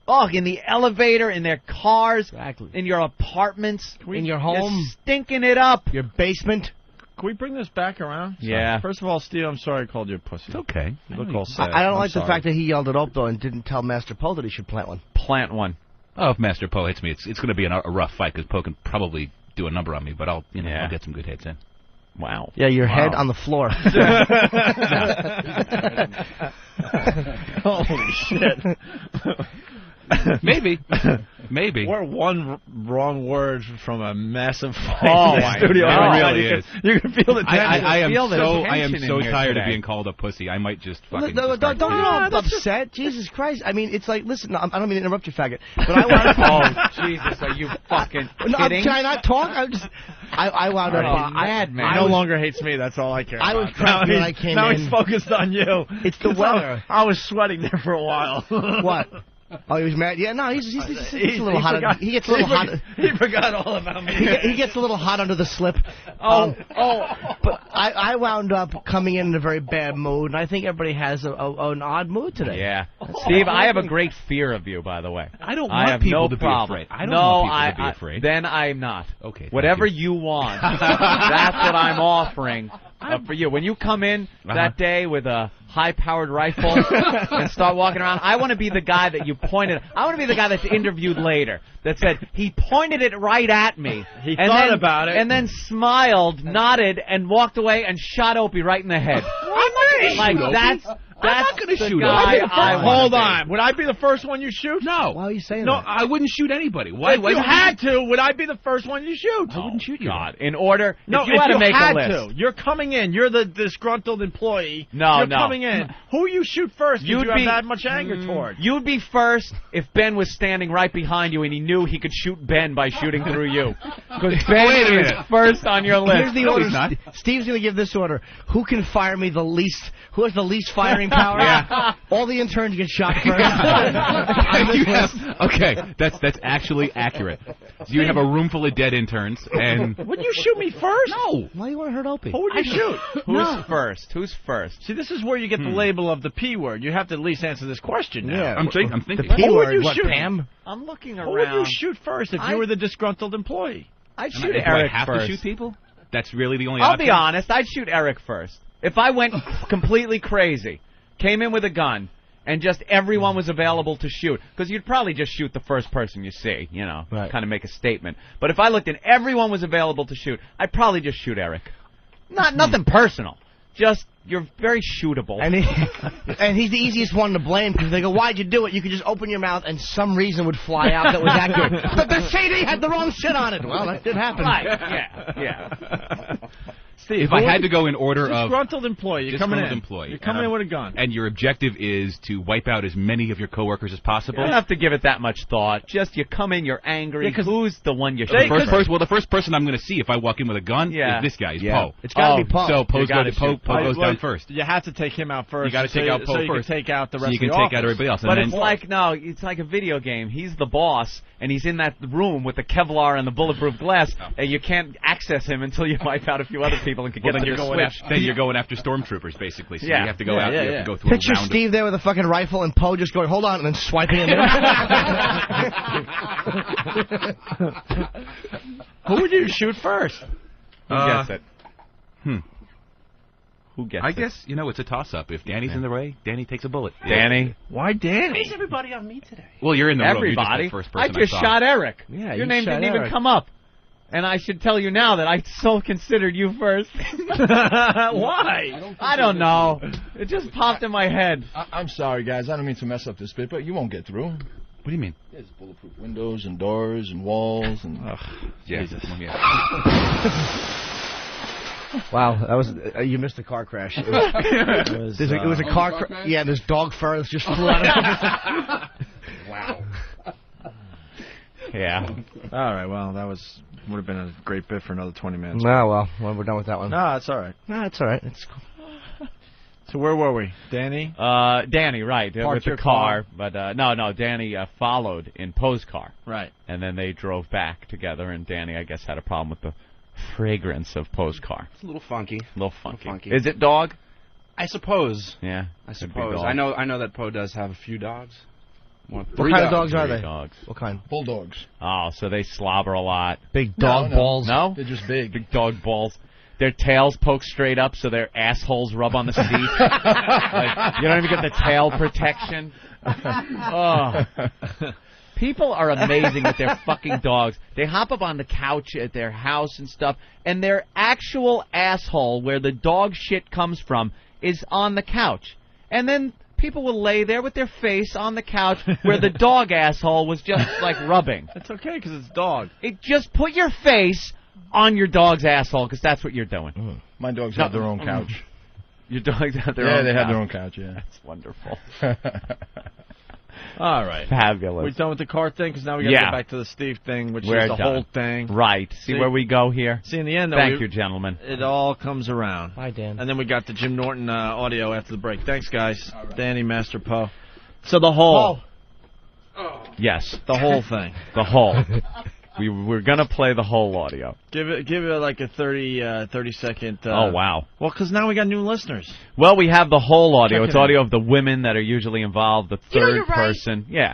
Speaker 2: Oh, in the elevator, in their cars, in your apartments,
Speaker 4: in your home,
Speaker 2: you're stinking it up.
Speaker 4: Your basement.
Speaker 1: Can we bring this back around?
Speaker 2: Yeah.
Speaker 1: First of all, Steve, I'm sorry I called you a pussy.
Speaker 9: It's okay.
Speaker 1: You look all sad.
Speaker 4: I don't
Speaker 1: I'm
Speaker 4: like the
Speaker 1: sorry.
Speaker 4: fact that he yelled at Ope, though, and didn't tell Master Poe that he should plant one.
Speaker 2: Plant one.
Speaker 9: Oh, if Master Poe hits me, it's going to be a rough fight because Poe can probably do a number on me, but I'll get some good hits in.
Speaker 2: Wow.
Speaker 4: Yeah, your head on the floor.
Speaker 1: Holy shit.
Speaker 9: Maybe.
Speaker 1: We're one wrong word from a massive fight
Speaker 2: Oh,
Speaker 1: in the
Speaker 2: I
Speaker 1: studio.
Speaker 2: know.
Speaker 1: Right
Speaker 9: It
Speaker 1: now.
Speaker 9: really is.
Speaker 1: You can feel the tension.
Speaker 9: I am
Speaker 2: feel the tension
Speaker 9: so
Speaker 2: in here
Speaker 9: tired
Speaker 2: today.
Speaker 9: of being called a pussy. I might just fucking...
Speaker 4: Don't
Speaker 9: start
Speaker 4: get all upset. Jesus Christ. I mean, it's like, listen, I don't mean to interrupt you, faggot, but I wound up...
Speaker 2: Oh, Jesus, are you fucking
Speaker 4: No,
Speaker 2: kidding?
Speaker 4: can I not talk? I wound up...
Speaker 1: He no longer hates me. That's all I care
Speaker 4: I
Speaker 1: about.
Speaker 4: was cranky when I came
Speaker 1: now
Speaker 4: in.
Speaker 1: he's focused on you.
Speaker 4: It's the weather.
Speaker 1: I was sweating there for a while.
Speaker 4: What? Oh, he was mad? Yeah, no, he's a little hot. He gets a little hot.
Speaker 1: He forgot all about me.
Speaker 4: He gets a little hot under the slip. But I wound up coming in a very bad mood, and I think everybody has an odd mood today.
Speaker 2: Yeah. Steve, I have a great fear of you, by the way.
Speaker 9: I don't want
Speaker 2: have
Speaker 9: people
Speaker 2: no
Speaker 9: to be
Speaker 2: problem.
Speaker 9: afraid. I don't want people to be afraid.
Speaker 2: Then I'm not.
Speaker 9: Okay. thank
Speaker 2: Whatever
Speaker 9: you.
Speaker 2: you want, that's what I'm offering for you. When you come in that day with a high-powered rifle and start walking around, I want to be the guy that you pointed. I want to be the guy that's interviewed later that said he pointed it right at me.
Speaker 1: He thought about it.
Speaker 2: and then smiled, nodded, and walked away and shot Opie right in the head.
Speaker 9: I'm not going to shoot
Speaker 2: guy
Speaker 9: Opie.
Speaker 2: I wanna
Speaker 1: Hold
Speaker 2: be.
Speaker 1: on. Would I be the first one you shoot?
Speaker 9: No.
Speaker 4: Why are you saying
Speaker 9: No,
Speaker 4: that?
Speaker 9: I wouldn't shoot anybody. Why?
Speaker 1: If you had to, would I be the first one you shoot?
Speaker 9: I wouldn't shoot you.
Speaker 2: God, in order,
Speaker 1: No,
Speaker 2: if you had to make
Speaker 1: had
Speaker 2: a list.
Speaker 1: to. You're coming in. You're the disgruntled employee.
Speaker 2: No,
Speaker 1: You're
Speaker 2: no.
Speaker 1: coming in. Who you shoot first?
Speaker 2: You'd
Speaker 1: you
Speaker 2: be-
Speaker 1: have that much anger toward?
Speaker 2: You'd be first if Ben was standing right behind you and he knew he could shoot Ben by shooting through you. Because Ben
Speaker 9: Wait a
Speaker 2: is
Speaker 9: minute.
Speaker 2: first on your list.
Speaker 4: Here's the
Speaker 9: No,
Speaker 4: order.
Speaker 9: he's not.
Speaker 4: Steve's going to give this order. Who can fire me the least? Who has the least firing power?
Speaker 9: Yeah.
Speaker 4: All the interns get shot first.
Speaker 9: You have- okay, that's actually accurate. You have a room full of dead interns, and
Speaker 1: Would you shoot me first?
Speaker 9: no.
Speaker 4: Why do you want to hurt Opie?
Speaker 1: Who would you shoot?
Speaker 2: Who's first? Who's first?
Speaker 1: See, this is where you get the label of the P word. You have to at least answer this question now.
Speaker 4: Yeah.
Speaker 9: I'm thinking.
Speaker 4: The
Speaker 1: Who
Speaker 4: P
Speaker 1: would
Speaker 4: word,
Speaker 1: you
Speaker 4: what,
Speaker 1: shoot?
Speaker 4: Pam?
Speaker 2: I'm looking
Speaker 1: Who would you
Speaker 2: around.
Speaker 1: shoot first if
Speaker 2: I-
Speaker 1: you were the disgruntled employee?
Speaker 2: I'd
Speaker 9: Do
Speaker 2: shoot
Speaker 9: I
Speaker 2: Eric
Speaker 9: have
Speaker 2: first.
Speaker 9: to shoot people? That's really the only
Speaker 2: I'll
Speaker 9: option?
Speaker 2: be honest. I'd shoot Eric first. If I went completely crazy, came in with a gun, and just everyone was available to shoot, because you'd probably just shoot the first person you see,
Speaker 4: Right.
Speaker 2: kind of make a statement. But if I looked and everyone was available to shoot, I'd probably just shoot Eric. Nothing personal. Just, you're very shootable.
Speaker 4: And he's the easiest one to blame because they go, "Why'd you do it?" You could just open your mouth and some reason would fly out that was accurate. But the CD had the wrong shit on it. Well, that did happen.
Speaker 2: Right, yeah.
Speaker 1: Steve,
Speaker 9: if I had to go in order of
Speaker 1: disgruntled employee, you're coming in.
Speaker 9: employee,
Speaker 1: You're coming in with a gun.
Speaker 9: and your objective is to wipe out as many of your coworkers as possible.
Speaker 2: You don't have to give it that much thought. Just you come in, you're angry. Who's the one you should?
Speaker 9: The first person I'm going to see if I walk in with a gun is this guy. He's Poe.
Speaker 4: It's got to be Poe.
Speaker 9: So Poe goes down first.
Speaker 1: You have to take him out first.
Speaker 9: You got to take out Poe
Speaker 1: so you
Speaker 9: first.
Speaker 1: Can take out the rest
Speaker 9: so you
Speaker 1: of
Speaker 9: can
Speaker 1: the
Speaker 9: take
Speaker 1: office.
Speaker 9: out everybody else.
Speaker 2: But
Speaker 9: and
Speaker 2: it's like a video game. He's the boss, and he's in that room with the Kevlar and the bulletproof glass, and you can't access him until you wipe out a few other people and can get on your switch.
Speaker 9: Then you're going after stormtroopers, basically. So you have to go out.
Speaker 1: Yeah,
Speaker 9: you have to go through
Speaker 4: Picture
Speaker 9: a round
Speaker 4: Steve there with a fucking rifle and Poe just going, hold on, and then swiping him in.
Speaker 1: Who would you shoot first?
Speaker 2: Who gets it? Who gets it?
Speaker 9: I guess, it's a toss-up. If Danny's in the way, Danny takes a bullet.
Speaker 2: Danny.
Speaker 1: Why Danny?
Speaker 4: Why is everybody on me today?
Speaker 9: Well, you're in the room.
Speaker 2: Everybody.
Speaker 9: You're just the first
Speaker 2: I
Speaker 9: person
Speaker 2: just
Speaker 9: saw.
Speaker 2: shot Eric.
Speaker 1: Yeah,
Speaker 2: your
Speaker 1: you
Speaker 2: name
Speaker 1: shot
Speaker 2: didn't even
Speaker 1: Eric.
Speaker 2: come up. And I should tell you now that I so considered you first.
Speaker 1: Why?
Speaker 2: I don't know. It just popped in my head.
Speaker 11: I'm sorry, guys. I don't mean to mess up this bit, but you won't get through.
Speaker 9: What do you mean?
Speaker 11: There's bulletproof windows and doors and walls and.
Speaker 9: Jesus.
Speaker 4: Wow, that was you missed a car crash. It was a car crash. Yeah, there's dog fur that just flew out of it.
Speaker 11: Wow.
Speaker 2: Yeah.
Speaker 1: All right. Well, would have been a great bit for another 20 minutes.
Speaker 4: Well, we're done with that one.
Speaker 1: No, that's all right.
Speaker 4: No, it's all right. It's cool.
Speaker 1: So where were we, Danny?
Speaker 2: Danny, right,
Speaker 1: Parked
Speaker 2: with the
Speaker 1: your
Speaker 2: car. But no, Danny followed in Poe's car.
Speaker 1: Right.
Speaker 2: And then they drove back together, and Danny, I guess, had a problem with the fragrance of Poe's car.
Speaker 3: It's a little funky.
Speaker 2: A little funky.
Speaker 3: Is
Speaker 2: it dog?
Speaker 3: I suppose.
Speaker 2: Yeah.
Speaker 3: I
Speaker 2: could be
Speaker 3: suppose.
Speaker 2: dog.
Speaker 3: I know that Poe does have a few dogs.
Speaker 4: What kind of dogs are
Speaker 2: Three
Speaker 4: they?
Speaker 2: dogs.
Speaker 4: What kind?
Speaker 11: Bulldogs.
Speaker 2: Oh, so they slobber a lot.
Speaker 4: Big dog balls?
Speaker 2: No?
Speaker 11: They're just big.
Speaker 2: Big dog balls. Their tails poke straight up so their assholes rub on the seat. You don't even get the tail protection. Oh. People are amazing with their fucking dogs. They hop up on the couch at their house and stuff, and their actual asshole, where the dog shit comes from, is on the couch. And then people will lay there with their face on the couch where the dog asshole was just, rubbing.
Speaker 1: It's okay, because it's dog.
Speaker 2: Just put your face on your dog's asshole, because that's what you're doing.
Speaker 11: My dogs have their own couch.
Speaker 2: Your dogs have their own
Speaker 11: Yeah, they have
Speaker 2: couch.
Speaker 11: their own couch, yeah.
Speaker 2: That's wonderful.
Speaker 1: All right.
Speaker 2: Fabulous.
Speaker 1: We done with the car thing? Because now we got to get back to the Steve thing, which
Speaker 2: We're
Speaker 1: is the
Speaker 2: done.
Speaker 1: whole thing.
Speaker 2: Right. See where we go here?
Speaker 1: See, in the end, though,
Speaker 2: Thank you, gentlemen.
Speaker 1: It all comes around.
Speaker 4: Bye, Dan.
Speaker 1: And then we got the Jim Norton audio after the break. Thanks, guys. Right. Danny, Master Poe. So the whole.
Speaker 2: Yes.
Speaker 1: The whole thing.
Speaker 2: The whole. We're going to play the whole audio.
Speaker 1: Give it like a 30-second.
Speaker 2: Oh, wow.
Speaker 1: Well, because now we got new listeners.
Speaker 2: Well, we have the whole audio.
Speaker 1: Check
Speaker 2: It's
Speaker 1: it out.
Speaker 2: audio of the women that are usually involved, the third
Speaker 5: you're right.
Speaker 2: person. Yeah.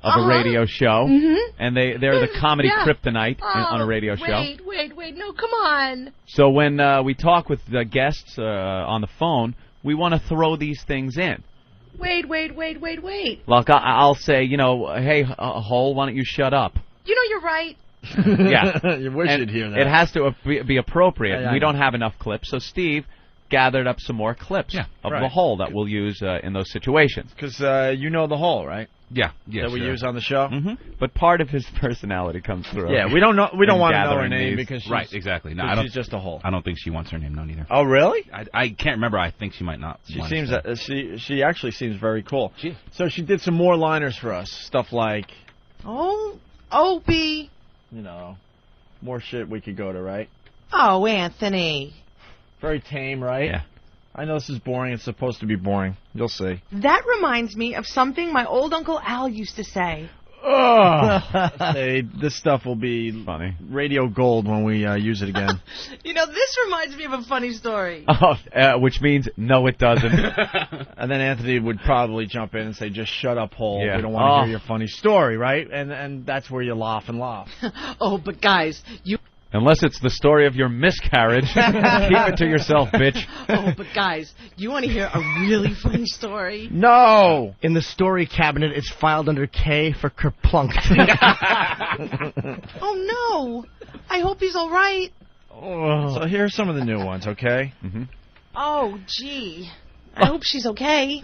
Speaker 2: Of a radio show.
Speaker 5: Mm-hmm.
Speaker 2: And they're the comedy
Speaker 5: Yeah.
Speaker 2: kryptonite on a radio show.
Speaker 5: Wait, no, come on.
Speaker 2: So when we talk with the guests on the phone, we want to throw these things in.
Speaker 5: Wait.
Speaker 2: Like I'll say, hey, Hole, why don't you shut up?
Speaker 5: You know you're right.
Speaker 2: Yeah.
Speaker 1: You wish you'd hear that.
Speaker 2: It has to be appropriate.
Speaker 1: Yeah,
Speaker 2: We
Speaker 1: I know.
Speaker 2: don't have enough clips, so Steve gathered up some more clips of the whole that we'll use in those situations.
Speaker 1: Because you know the whole, right?
Speaker 9: Yeah.
Speaker 1: That we use on the show.
Speaker 2: Mm-hmm. But part of his personality comes through.
Speaker 1: Yeah, we don't know. We don't
Speaker 2: in
Speaker 1: want to know her
Speaker 2: gathering
Speaker 1: name
Speaker 2: these.
Speaker 1: because she's,
Speaker 9: Right, exactly. No,
Speaker 1: she's just a whole.
Speaker 9: I don't think she wants her name known either.
Speaker 1: Oh, really?
Speaker 9: I can't remember. I think she might not.
Speaker 1: She
Speaker 9: want
Speaker 1: seems
Speaker 9: to say.
Speaker 1: she actually seems very cool. So she did some more liners for us. Stuff like,
Speaker 5: Oh, Opie.
Speaker 1: more shit we could go to, right?
Speaker 5: Oh, Anthony.
Speaker 1: Very tame, right?
Speaker 2: Yeah.
Speaker 1: I know this is boring. It's supposed to be boring. You'll see.
Speaker 5: That reminds me of something my old Uncle Al used to say.
Speaker 1: Hey, this stuff will be
Speaker 2: funny.
Speaker 1: Radio gold when we use it again.
Speaker 5: This reminds me of a funny story.
Speaker 2: Oh, which means no, it doesn't.
Speaker 1: And then Anthony would probably jump in and say, just shut up, Hole.
Speaker 2: Yeah.
Speaker 1: We don't want to hear your funny story, right? And that's where you laugh and laugh.
Speaker 5: Oh, but guys,
Speaker 2: Unless it's the story of your miscarriage. Keep it to yourself, bitch.
Speaker 5: Oh, but guys, you want to hear a really funny story?
Speaker 1: No!
Speaker 4: In the story cabinet, it's filed under K for kerplunked.
Speaker 5: Oh, no. I hope he's all right.
Speaker 1: So here are some of the new ones, okay?
Speaker 2: Mm-hmm.
Speaker 5: Oh, gee. I hope she's okay.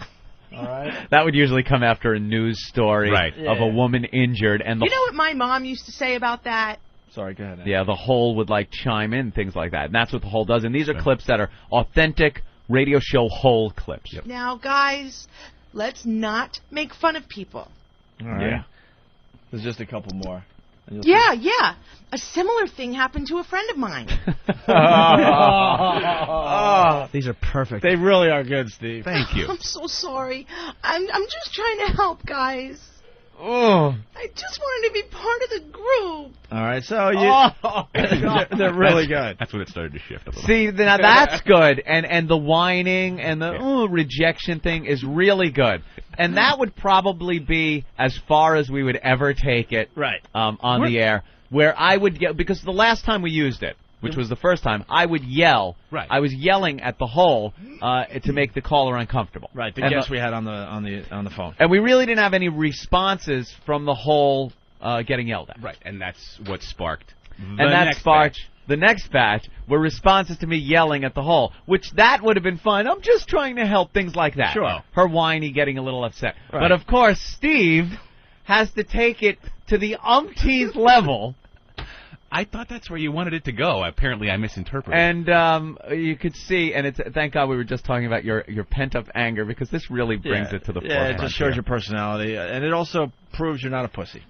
Speaker 1: All right.
Speaker 2: That would usually come after a news story
Speaker 9: Right.
Speaker 2: of a woman injured. And
Speaker 5: You know what my mom used to say about that?
Speaker 1: Sorry, go ahead.
Speaker 2: Yeah, the whole would like chime in, things like that. And that's what the whole does. And these are clips that are authentic radio show whole clips.
Speaker 5: Now, guys, let's not make fun of people.
Speaker 1: All right.
Speaker 2: Yeah.
Speaker 1: There's just a couple more.
Speaker 5: Yeah. A similar thing happened to a friend of mine.
Speaker 4: These are perfect.
Speaker 1: They really are good, Steve.
Speaker 9: Thank you.
Speaker 5: I'm so sorry. I'm just trying to help, guys.
Speaker 1: Oh.
Speaker 5: I just wanted to be part of the group.
Speaker 1: All right, so you they're really good.
Speaker 9: That's when it started to shift a little.
Speaker 2: See, now that's good. And the whining and the rejection thing is really good. And that would probably be as far as we would ever take it on the air, where I would get, because the last time we used it, which was the first time, I would yell.
Speaker 9: Right.
Speaker 2: I was yelling at the hole to make the caller uncomfortable.
Speaker 1: Right, the guest we had on the phone.
Speaker 2: And we really didn't have any responses from the whole getting yelled at.
Speaker 9: Right, and that's what sparked
Speaker 2: the next batch were responses to me yelling at the hole, which that would have been fun. I'm just trying to help, things like that.
Speaker 1: Sure.
Speaker 2: Her whiny, getting a little upset.
Speaker 1: Right.
Speaker 2: But of course, Steve has to take it to the umpteenth level.
Speaker 9: I thought that's where you wanted it to go. Apparently, I misinterpreted.
Speaker 2: And you could see, and it's thank God we were just talking about your pent-up anger, because this really brings it to the forefront.
Speaker 1: Yeah, it just shows your personality, and it also proves you're not a pussy.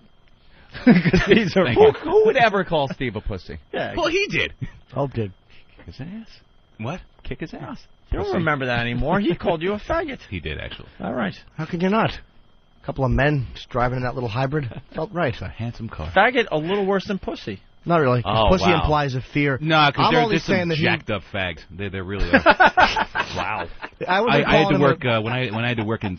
Speaker 1: These are
Speaker 2: Who would ever call Steve a pussy?
Speaker 1: Yeah.
Speaker 9: Well, he did.
Speaker 4: Hope did.
Speaker 2: Kick his ass.
Speaker 9: What?
Speaker 2: Kick his ass.
Speaker 1: You don't remember that anymore. He called you a faggot.
Speaker 9: He did, actually.
Speaker 1: All right.
Speaker 4: How could you not? A couple of men just driving in that little hybrid. Felt right.
Speaker 9: It's a handsome car.
Speaker 1: Faggot, a little worse than pussy.
Speaker 4: Not really. 'Cause
Speaker 2: Oh,
Speaker 4: pussy
Speaker 2: wow.
Speaker 4: implies a fear.
Speaker 9: No, because
Speaker 4: I'm
Speaker 9: they're
Speaker 4: only
Speaker 9: just some
Speaker 4: saying that
Speaker 9: jacked up fags. They really are.
Speaker 2: Wow.
Speaker 4: I
Speaker 9: I had to work when I had to work in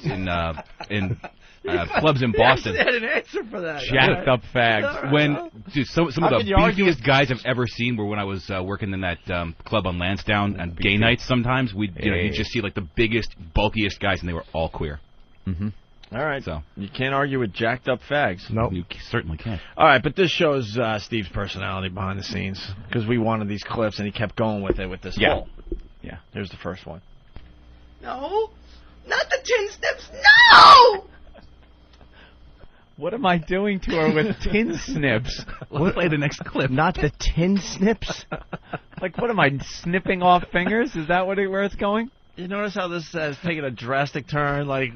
Speaker 9: clubs in Boston.
Speaker 1: I had an answer for that.
Speaker 2: Jacked up fags.
Speaker 9: When dude, some of
Speaker 1: How
Speaker 9: the
Speaker 1: could you argue
Speaker 9: beefiest guys I've ever seen were when I was working in that club on Lansdowne on gay nights. Sometimes you'd just see like the biggest, bulkiest guys, and they were all queer.
Speaker 2: Mm-hmm.
Speaker 1: All right.
Speaker 9: So
Speaker 1: you can't argue with jacked up fags.
Speaker 4: Nope.
Speaker 9: You certainly can.
Speaker 1: All right, but this shows Steve's personality behind the scenes, because we wanted these clips, and he kept going with it with this
Speaker 2: Yeah.
Speaker 1: whole. Yeah. Here's the first one.
Speaker 5: No, not the tin snips. No!
Speaker 2: What am I doing to her with tin snips?
Speaker 9: Let's play the next clip.
Speaker 4: Not the tin snips.
Speaker 2: Like, what am I, snipping off fingers? Is that where it's going?
Speaker 1: You notice how this has taken a drastic turn? Like,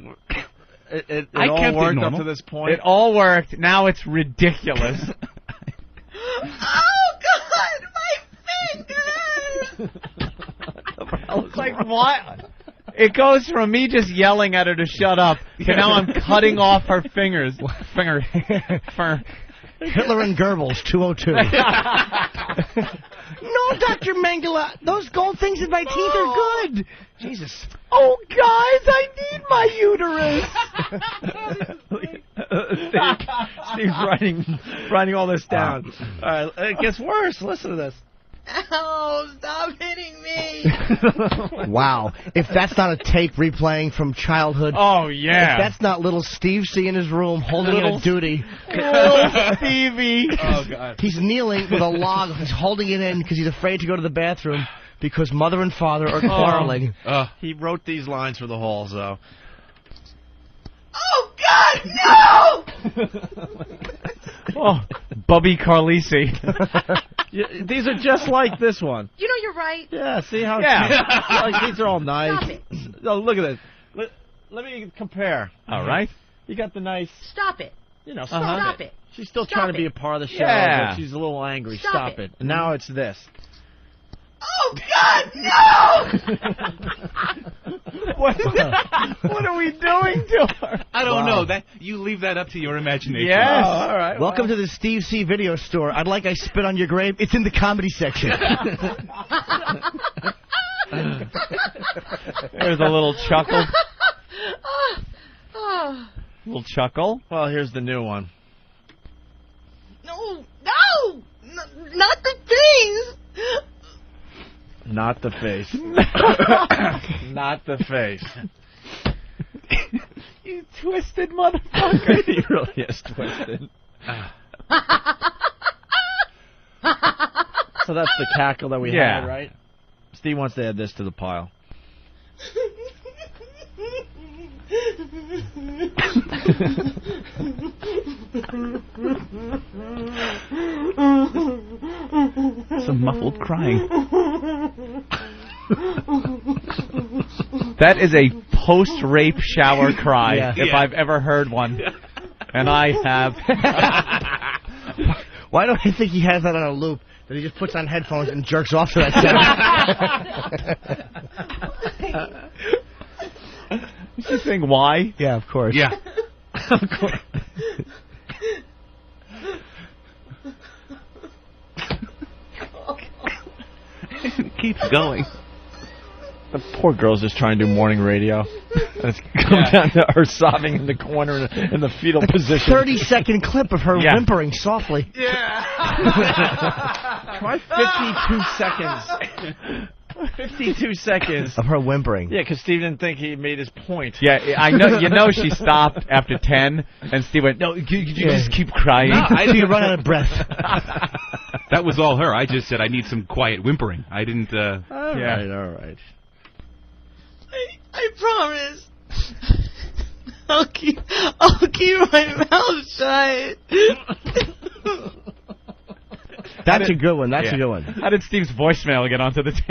Speaker 1: it
Speaker 9: I
Speaker 1: all
Speaker 9: kept it
Speaker 1: worked up
Speaker 9: normal.
Speaker 1: to this point.
Speaker 2: It all worked. Now it's ridiculous.
Speaker 5: Oh God, my fingers!
Speaker 2: It's like, what? It goes from me just yelling at her to shut up to now I'm cutting off her fingers. Finger.
Speaker 4: Hitler and Goebbels, 202. No, Dr. Mengele, those gold things in my teeth are good. Jesus.
Speaker 2: Oh, guys, I need my uterus.
Speaker 1: Steve's writing all this down. All right, it gets worse. Listen to this.
Speaker 5: Ow, stop hitting me!
Speaker 4: Wow. If that's not a tape replaying from childhood.
Speaker 2: Oh, yeah.
Speaker 4: If that's not little Steve C in his room holding
Speaker 2: Little
Speaker 4: a duty.
Speaker 2: Little Stevie.
Speaker 1: Oh, God.
Speaker 4: He's kneeling with a log. He's holding it in because he's afraid to go to the bathroom because mother and father are quarreling.
Speaker 1: He wrote these lines for the halls, though.
Speaker 5: Oh God, no!
Speaker 2: Oh, Bubby Carlisi.
Speaker 1: These are just like this one.
Speaker 5: You know you're right.
Speaker 1: Yeah, see how like, these are all nice.
Speaker 5: Stop it.
Speaker 1: Oh, look at this. Let me compare.
Speaker 2: All right.
Speaker 1: You got the nice,
Speaker 5: Stop it.
Speaker 1: you know,
Speaker 5: Stop it.
Speaker 1: She's still
Speaker 5: Stop
Speaker 1: trying to be
Speaker 5: it.
Speaker 1: a part of the show,
Speaker 2: Yeah.
Speaker 1: but she's a little angry.
Speaker 5: Stop
Speaker 1: it.
Speaker 5: it.
Speaker 1: And now it's this.
Speaker 5: Oh God, no!
Speaker 2: What are we doing to her?
Speaker 9: I don't know. That you leave that up to your imagination.
Speaker 2: Yes.
Speaker 1: Oh, all right.
Speaker 4: Welcome to the Steve C video store. I'd like I spit on your grave. It's in the comedy section.
Speaker 2: There's a little chuckle.
Speaker 5: Oh,
Speaker 2: Little chuckle.
Speaker 1: Well, here's the new one.
Speaker 5: no, not the things.
Speaker 1: Not the face. Not the face.
Speaker 2: You twisted motherfucker.
Speaker 1: He really is twisted. So that's the cackle that we had, right? Steve wants to add this to the pile.
Speaker 9: muffled crying.
Speaker 2: That is a post-rape shower cry,
Speaker 4: Yeah.
Speaker 2: if I've ever heard one. And I have.
Speaker 4: Why do I think he has that on a loop? That he just puts on headphones and jerks off to that sound.
Speaker 2: Is she saying why?
Speaker 4: Yeah, of course.
Speaker 9: Yeah.
Speaker 4: Of course.
Speaker 9: It keeps going.
Speaker 1: The poor girl's just trying to do morning radio. And it's come down to her sobbing in the corner in the fetal position.
Speaker 4: 30-second clip of her
Speaker 1: Yeah.
Speaker 4: whimpering softly.
Speaker 1: Why 52 seconds? 52 seconds.
Speaker 4: Of her whimpering.
Speaker 1: Yeah, because Steve didn't think he made his point.
Speaker 2: Yeah, I know. You know, she stopped after 10, and Steve went, "No, could you just keep crying?"
Speaker 9: No, I
Speaker 4: You run out of breath.
Speaker 9: That was all her. I just said I need some quiet whimpering. I didn't.
Speaker 1: All right.
Speaker 5: I promise. I'll keep my mouth shut.
Speaker 4: That's a good one. That's a good one.
Speaker 2: How did Steve's voicemail get onto the tape?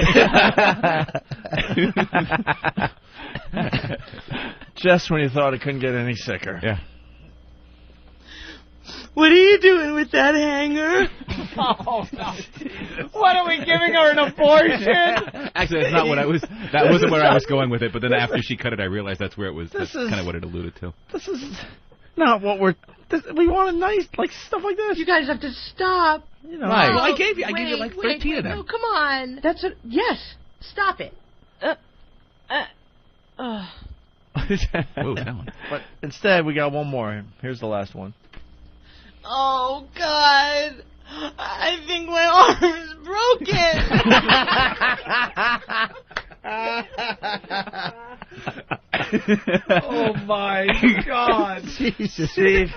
Speaker 1: Just when you thought it couldn't get any sicker.
Speaker 2: Yeah.
Speaker 5: What are you doing with that hanger?
Speaker 2: Oh, no. What, are we giving her an abortion?
Speaker 9: Actually, that's not what I was. That wasn't where I was going with it. But then after she cut it, I realized that's where it was. That's kind of what it alluded to.
Speaker 1: This is not what we want a nice, like, stuff like this.
Speaker 5: You guys have to stop.
Speaker 1: You know,
Speaker 9: Right. Well, I gave you like 13 of them.
Speaker 5: No, come on. That's what. Yes. Stop it.
Speaker 9: Whoa, that one.
Speaker 1: But instead, we got one more. Here's the last one.
Speaker 5: Oh God. I think my arm is broken.
Speaker 1: Oh my God,
Speaker 4: Jesus.
Speaker 1: Steve!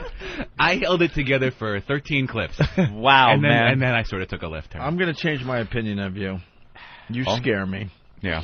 Speaker 9: I held it together for 13 clips.
Speaker 2: Wow,
Speaker 9: and then,
Speaker 2: man.
Speaker 9: And then I sort of took a left turn.
Speaker 1: I'm gonna change my opinion of you. You scare me.
Speaker 9: Yeah.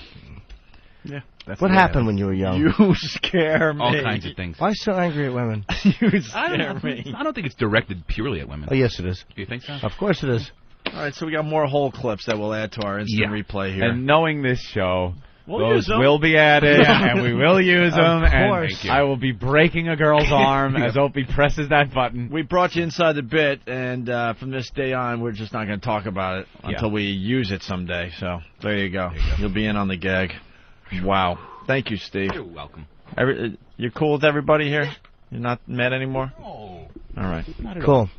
Speaker 1: Yeah.
Speaker 9: That's
Speaker 4: What
Speaker 9: the way I
Speaker 4: happened when you were young?
Speaker 1: You scare me.
Speaker 9: All kinds of things.
Speaker 4: Why so angry at women?
Speaker 1: You scare me.
Speaker 9: I don't think it's directed purely at women.
Speaker 4: Oh, yes, it is.
Speaker 9: Do you think so?
Speaker 4: Of course it is.
Speaker 1: All right, so we got more whole clips that we'll add to our instant replay here.
Speaker 2: And knowing this show,
Speaker 1: We'll use
Speaker 2: those
Speaker 1: 'em.
Speaker 2: will be added, and we will use them.
Speaker 4: course.
Speaker 2: And I will be breaking a girl's arm as Opie presses that button.
Speaker 1: We brought you inside the bit, and from this day on, we're just not going to talk about it until we use it someday. So there you go. You'll be in on the gag. Wow. Thank you, Steve.
Speaker 9: You're welcome.
Speaker 1: You're cool with everybody here? You're not mad anymore?
Speaker 9: Oh.
Speaker 1: All right.
Speaker 4: Cool.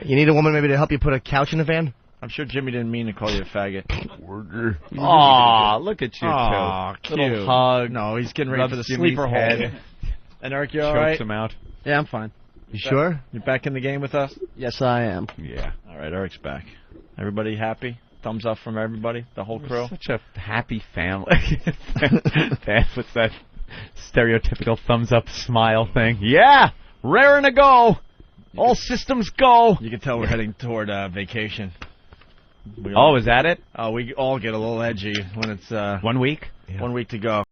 Speaker 4: You need a woman maybe to help you put a couch in the van?
Speaker 1: I'm sure Jimmy didn't mean to call you a faggot.
Speaker 2: Aw, look at you
Speaker 1: Aw,
Speaker 2: two.
Speaker 1: cute.
Speaker 2: Little hug.
Speaker 1: No, he's getting ready for the
Speaker 2: Rubs Jimmy's
Speaker 1: sleeper
Speaker 2: head.
Speaker 1: hold. And Eric, you all
Speaker 2: Chokes
Speaker 1: right?
Speaker 2: him out.
Speaker 7: Yeah, I'm fine.
Speaker 4: You sure?
Speaker 1: You're back in the game with us?
Speaker 7: Yes, I am.
Speaker 2: Yeah.
Speaker 1: All right, Eric's back. Everybody happy? Thumbs up from everybody? The whole crew?
Speaker 2: Such a happy family. What's that stereotypical thumbs up smile thing? Yeah! Raring to go! All systems go!
Speaker 1: You can tell we're heading toward vacation.
Speaker 2: Oh, is that it?
Speaker 1: We all get a little edgy when it's
Speaker 2: 1 week?
Speaker 1: 1 week to go.